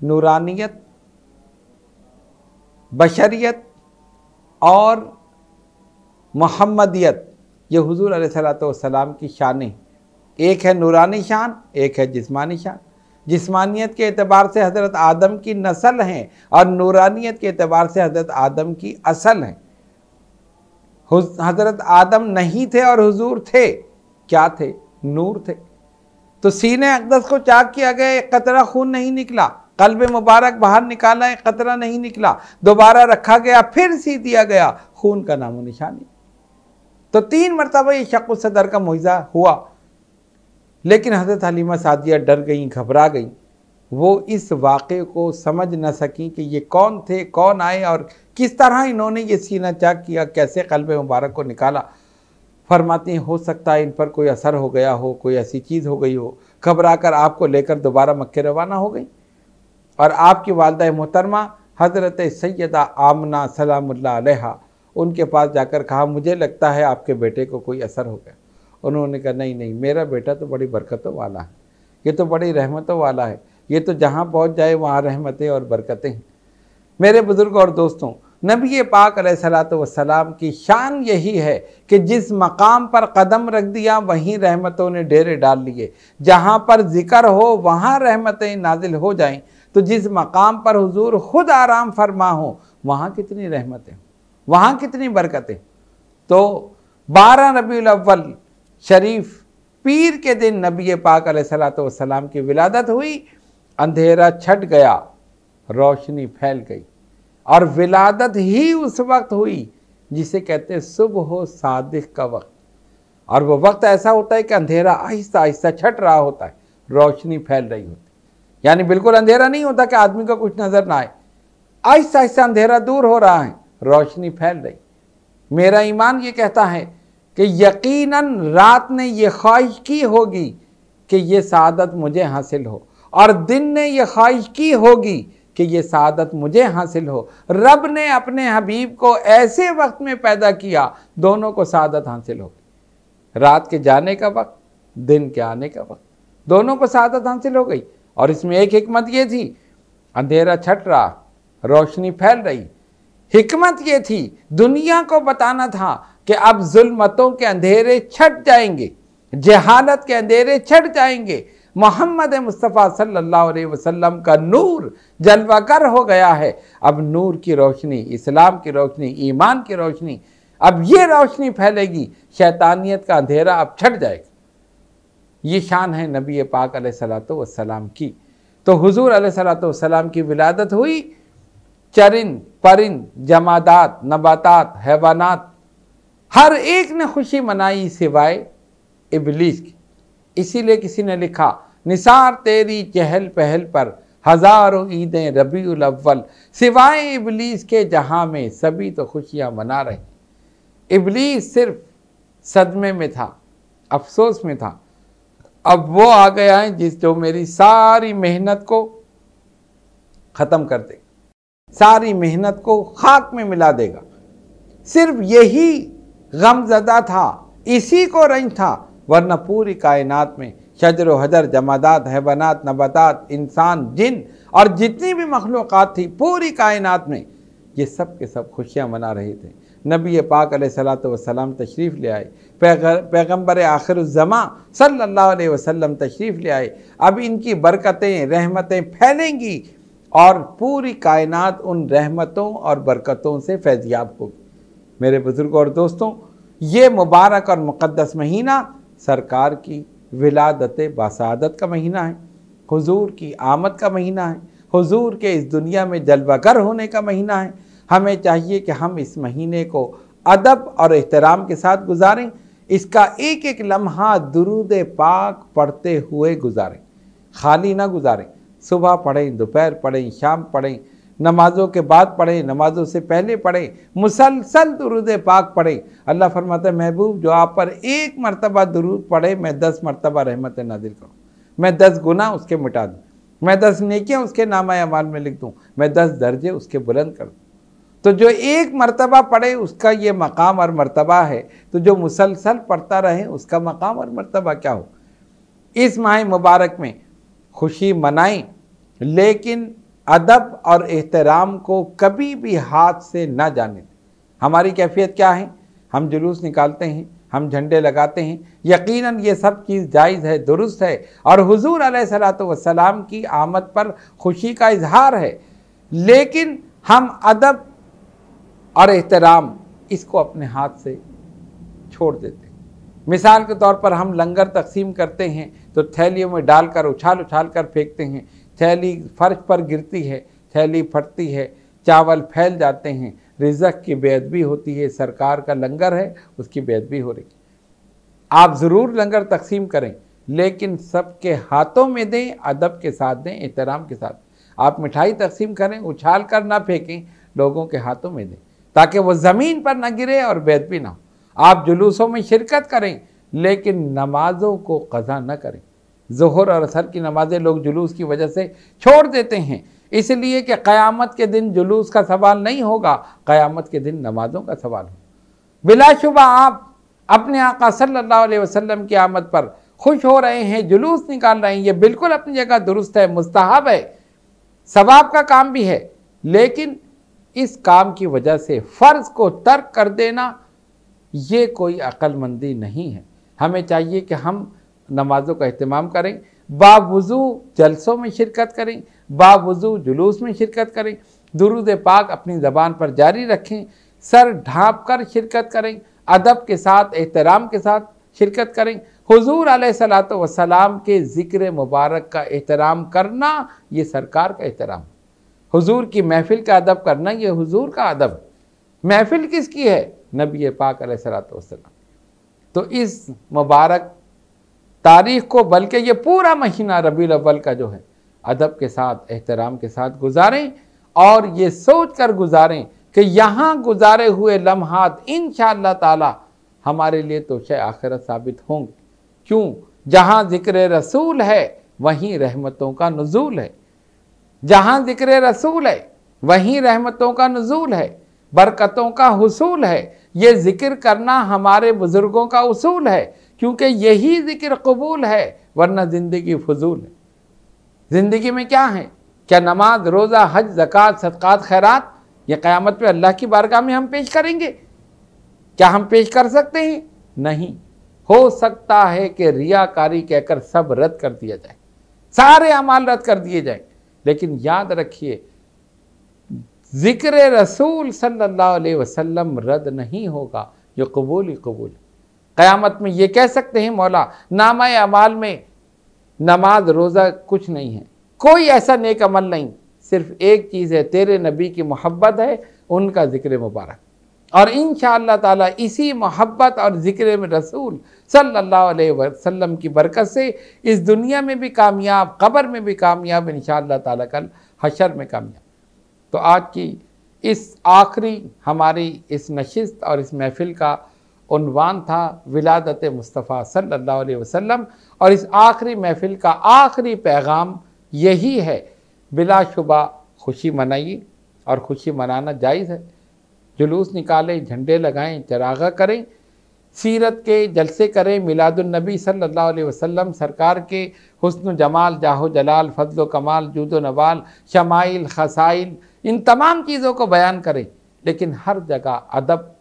नूरानियत, बशरियत और मोहम्मदियत, ये हुजूर अलैहिस्सलातु वस्सलाम की शानें। एक है नूरानी शान, एक है जिस्मानी शान। जिस्मानियत के एतबार से हज़रत आदम की नस्ल हैं और नूरानियत के एतबार से हज़रत आदम की असल हैं। हज़रत आदम नहीं थे और हुजूर थे, क्या थे? नूर थे। तो सीने अक़दस को चाक किया गया, एक कतरा खून नहीं निकला, क़ल्ब मुबारक बाहर निकाला, एक कतरा नहीं निकला, दोबारा रखा गया, फिर सी दिया गया, खून का नामो निशानी। तो 3 मरतबा ये शक़्क़ुस सदर का मुआज़ा हुआ। लेकिन हज़रत हलीमा सादिया डर गई, घबरा गई। वो इस वाक़े को समझ न सकी कि ये कौन थे, कौन आए और किस तरह इन्होंने ये सीना चाक किया, कैसे क़ल्ब मुबारक को निकाला। फरमाती हैं हो सकता है इन पर कोई असर हो गया हो, कोई ऐसी चीज़ हो गई हो। घबरा कर आपको लेकर दोबारा मक्के रवाना हो गई और आपकी वालिदा मोहतरमा हज़रत सैयदा आमना सलामुल्लाह अलैहा उनके पास जाकर कहा मुझे लगता है आपके बेटे को कोई असर हो गया। उन्होंने कहा नहीं नहीं, मेरा बेटा तो बड़ी बरकतों वाला है, ये तो बड़ी रहमतों वाला है, ये तो जहाँ पहुँच जाए वहाँ रहमतें और बरकतें हैं। मेरे बुज़ुर्ग और दोस्तों, नबी पाक अलैहिस्सलातु वस्सलाम की शान यही है कि जिस मकाम पर कदम रख दिया वहीं रहमतों ने डेरे डाल लिए। जहाँ पर ज़िक्र हो वहाँ रहमतें नाजिल हो जाएं, तो जिस मकाम पर हुजूर खुद आराम फरमा हो वहाँ कितनी रहमतें, वहाँ कितनी बरकतें। तो 12 रबीउल अव्वल शरीफ पीर के दिन नबी पाक अलैहिस्सलातु वस्सलाम की विलादत हुई। अंधेरा छट गया, रोशनी फैल गई और विलादत ही उस वक्त हुई जिसे कहते हैं सुबह सादिक का वक्त। और वो वक्त ऐसा होता है कि अंधेरा आहिस्ता आहिस्ता छट रहा होता है, रोशनी फैल रही होती है। यानी बिल्कुल अंधेरा नहीं होता कि आदमी को कुछ नज़र ना आए, आहिस्ता आहिस्ता अंधेरा दूर हो रहा है, रोशनी फैल रही। मेरा ईमान ये कहता है कि यकीनन रात ने ये ख्वाहिश की होगी कि ये सआदत मुझे हासिल हो, और दिन ने ये ख्वाहिश की होगी कि ये सआदत मुझे हासिल हो। रब ने अपने हबीब को ऐसे वक्त में पैदा किया, दोनों को सआदत हासिल हो। रात के जाने का वक्त, दिन के आने का वक्त, दोनों को सआदत हासिल हो गई। और इसमें एक हिकमत ये थी, अंधेरा छट रहा, रोशनी फैल रही। हिकमत ये थी, दुनिया को बताना था कि अब जुल्मतों के अंधेरे छट जाएंगे, जहालत के अंधेरे छट जाएंगे। मोहम्मद मुस्तफ़ा सल्लल्लाहु अलैहि वसल्लम का नूर जलवागर हो गया है। अब नूर की रोशनी, इस्लाम की रोशनी, ईमान की रोशनी, अब ये रोशनी फैलेगी, शैतानियत का अंधेरा अब छट जाएगा। ये शान है नबी पाक अलैहिस्सलातु वस्सलाम की। तो हुजूर अलैहिस्सलातु वस्सलाम की विलादत हुई, चरिंद परिंद, जमादात, नबातात, हैवानात, हर एक ने खुशी मनाई सिवाय इबलीस की। इसीलिए किसी ने लिखा, निसार तेरी चहल पहल पर हजारों ईदें रबीउल अव्वल, सिवाय इबलीस के जहां में सभी तो खुशियां मना रहे। इबलीस सिर्फ सदमे में था, अफसोस में था। अब वो आ गया है जो मेरी सारी मेहनत को खत्म कर देगा, सारी मेहनत को खाक में मिला देगा। सिर्फ यही गमज़दा था, इसी को रंज था, वरना पूरी कायनात में शजर व हजर, जमादात, हैवानात, नबातात, इंसान, जिन और जितनी भी मखलूक़ात थी पूरी कायनात में, ये सब के सब खुशियाँ मना रहे थे। नबी पाक अलैहिस्सलातु वस्सलाम तशरीफ़ ले आए, पैगम्बर आखिरुज़्ज़मा सल्लल्लाहु अलैहि वसल्लम तशरीफ़ ले आए। अब इनकी बरकतें, रहमतें फैलेंगी और पूरी कायनात उन रहमतों और बरकतों से फैज़याब होगी। मेरे बुज़ुर्गों और दोस्तों, ये मुबारक और मुक़द्दस महीना सरकार की विलादत बासादत का महीना है, हुजूर की आमद का महीना है, हुजूर के इस दुनिया में जलवागर होने का महीना है। हमें चाहिए कि हम इस महीने को अदब और एहतराम के साथ गुजारें, इसका एक एक लम्हा दुरूद पाक पढ़ते हुए गुजारें, खाली ना गुजारें। सुबह पढ़ें, दोपहर पढ़ें, शाम पढ़ें, नमाज़ों के बाद पढ़ें, नमाज़ों से पहले पढ़ें, मुसलसल दुरूद पाक पढ़ें। अल्लाह फरमाता है, महबूब जो आप पर एक मरतबा दुरूद पढ़े, मैं 10 मरतबा रहमत नाजिल करूँ, मैं 10 गुनाह उसके मिटा दूँ, मैं 10 नेकियाँ उसके नामा अमाल में लिख दूँ, मैं 10 दर्जे उसके बुलंद कर दूँ। तो जो एक मरतबा पढ़े उसका ये मकाम और मरतबा है, तो जो मुसलसल पढ़ता रहे उसका मकाम और मरतबा क्या हो। इस माह मुबारक में खुशी मनाएं, लेकिन अदब और एहतराम को कभी भी हाथ से ना जाने दें। हमारी कैफियत क्या है, हम जुलूस निकालते हैं, हम झंडे लगाते हैं, यकीनन ये सब चीज़ जायज़ है, दुरुस्त है, और हुजूर अलैहिस्सलातु वस्सलाम की आमद पर खुशी का इजहार है, लेकिन हम अदब और एहतराम इसको अपने हाथ से छोड़ देते हैं। मिसाल के तौर पर हम लंगर तकसीम करते हैं तो थैलियों में डालकर उछाल उछाल कर फेंकते हैं, थैली फर्श पर गिरती है, थैली फटती है, चावल फैल जाते हैं, रिज़्क़ की बेअदबी होती है। सरकार का लंगर है, उसकी बेअदबी हो रही है। आप ज़रूर लंगर तकसीम करें, लेकिन सबके हाथों में दें, अदब के साथ दें, एहतराम के साथ। आप मिठाई तकसीम करें, उछाल कर ना फेंकें, लोगों के हाथों में दें, ताकि वो ज़मीन पर ना गिरे और बेअदबी ना हो। आप जुलूसों में शिरकत करें, लेकिन नमाज़ों को क़ज़ा न करें। ज़ोहर और असर की नमाज़ें लोग जुलूस की वजह से छोड़ देते हैं, इसलिए कि क़यामत के दिन जुलूस का सवाल नहीं होगा, क़यामत के दिन नमाज़ों का सवाल होगा। बिलाशुबा आप अपने आका सल्लल्लाहु अलैहि वसल्लम की आमद पर खुश हो रहे हैं, जुलूस निकाल रहे हैं, ये बिल्कुल अपनी जगह दुरुस्त है, मुस्तहब है, सवाब का काम भी है, लेकिन इस काम की वजह से फ़र्ज़ को तर्क कर देना ये कोई अक्लमंदी नहीं है। हमें चाहिए कि हम नमाज़ों का एहतमाम करें, बावुज़ू जलसों में शिरकत करें, बावुज़ू जुलूस में शिरकत करें, दुरूद पाक अपनी ज़बान पर जारी रखें, सर ढाँप कर शिरकत करें, अदब के साथ, एहतराम के साथ शिरकत करें। हुजूर अलैहिस्सलातु वस्सलाम के ज़िक्र मुबारक का एहतराम करना ये सरकार का एहतराम, हुजूर की महफ़िल का अदब करना ये हुजूर का अदब। महफ़िल किसकी है? नबी पाक अलैहिस्सलातु वस्सलाम। तो इस मुबारक तारीख़ को, बल्कि ये पूरा महीना रबीउल अव्वल का जो है, अदब के साथ, एहतराम के साथ गुजारें और ये सोच कर गुजारें कि यहाँ गुजारे हुए लम्हात इंशाअल्लाह ताला हमारे लिए तो शे आखिरत साबित होंगे। क्यों? जहाँ ज़िक्र रसूल है वहीं रहमतों का नुज़ूल है, जहाँ ज़िक्र रसूल है वहीं रहमतों का नुज़ूल है, बरकतों का हुसूल है। ये ज़िक्र करना हमारे बुज़ुर्गों का उसूल है, क्योंकि यही ज़िक्र कबूल है, वरना ज़िंदगी फजूल है। ज़िंदगी में क्या है? क्या नमाज, रोज़ा, हज, ज़कात, सदक़ात, खैरात ये क़यामत पे अल्लाह की बारगाह में हम पेश करेंगे? क्या हम पेश कर सकते हैं? नहीं। हो सकता है कि रियाकारी कहकर सब रद्द कर दिया जाए, सारे अमाल रद्द कर दिए जाए, लेकिन याद रखिए ज़िक्र रसूल सल्लल्लाहु अलैहि वसल्लम रद्द नहीं होगा, ये कबूल ही कबूल। क़यामत में ये कह सकते हैं मौला नामा अमाल में नमाज, रोज़ा कुछ नहीं है, कोई ऐसा नेक अमल नहीं, सिर्फ एक चीज़ है, तेरे नबी की मोहब्बत है, उनका ज़िक्र मुबारक। और इंशाअल्लाह ताला इसी मोहब्बत और ज़िक्र में रसूल सल्लल्लाहु अलैहि वसल्लम की बरकत से इस दुनिया में भी कामयाब, क़ब्र में भी कामयाब, इंशाअल्लाह ताला कल हशर में कामयाब। तो आज की इस आखिरी हमारी इस नशिस्त और इस महफ़िल का उन्वान था विलादत मुस्तफ़ा सल्लल्लाहु अलैहि वसल्लम, और इस आखिरी महफ़िल का आखिरी पैगाम यही है, बिलाशुबा खुशी मनाइए, और खुशी मनाना जायज़ है। जुलूस निकालें, झंडे लगाएं, चरागा करें, सीरत के जलसे करें, मिलादुन्नबी सल्लल्लाहु अलैहि वसल्लम सरकार के हुस्न जमाल, जाहो जलाल, फजल कमाल, जूदो नवाल, शमाइल, खसाइल, इन तमाम चीज़ों को बयान करें, लेकिन हर जगह अदब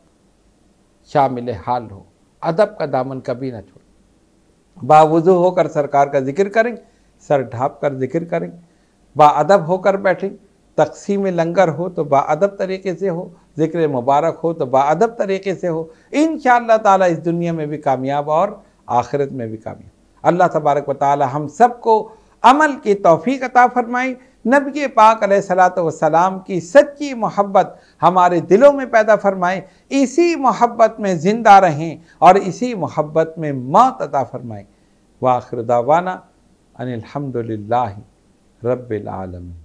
शामिल हाल हो, अदब का दामन कभी ना छोड़ें। बावुज़ू होकर सरकार का जिक्र करें, सर ढाँप कर जिक्र करें, बाअदब होकर बैठें, तक़सीम लंगर हो तो बाअदब तरीके से हो, ज़िक्र मुबारक हो तो बाअदब तरीके से हो। इंशाअल्लाह ताला इस दुनिया में भी कामयाब और आखिरत में भी कामयाब। अल्लाह तबारक व तआला हम सबको अमल की तौफीक अता फरमाए, नबी पाक अलैहिस्सलातु वस्सलाम की सच्ची मोहब्बत हमारे दिलों में पैदा फरमाए, इसी मोहब्बत में ज़िंदा रहें और इसी मोहब्बत में मौत अता फरमाए। व आखिर दावाना अनिल हम्दुलिल्लाहि रब्बिल आलमीन।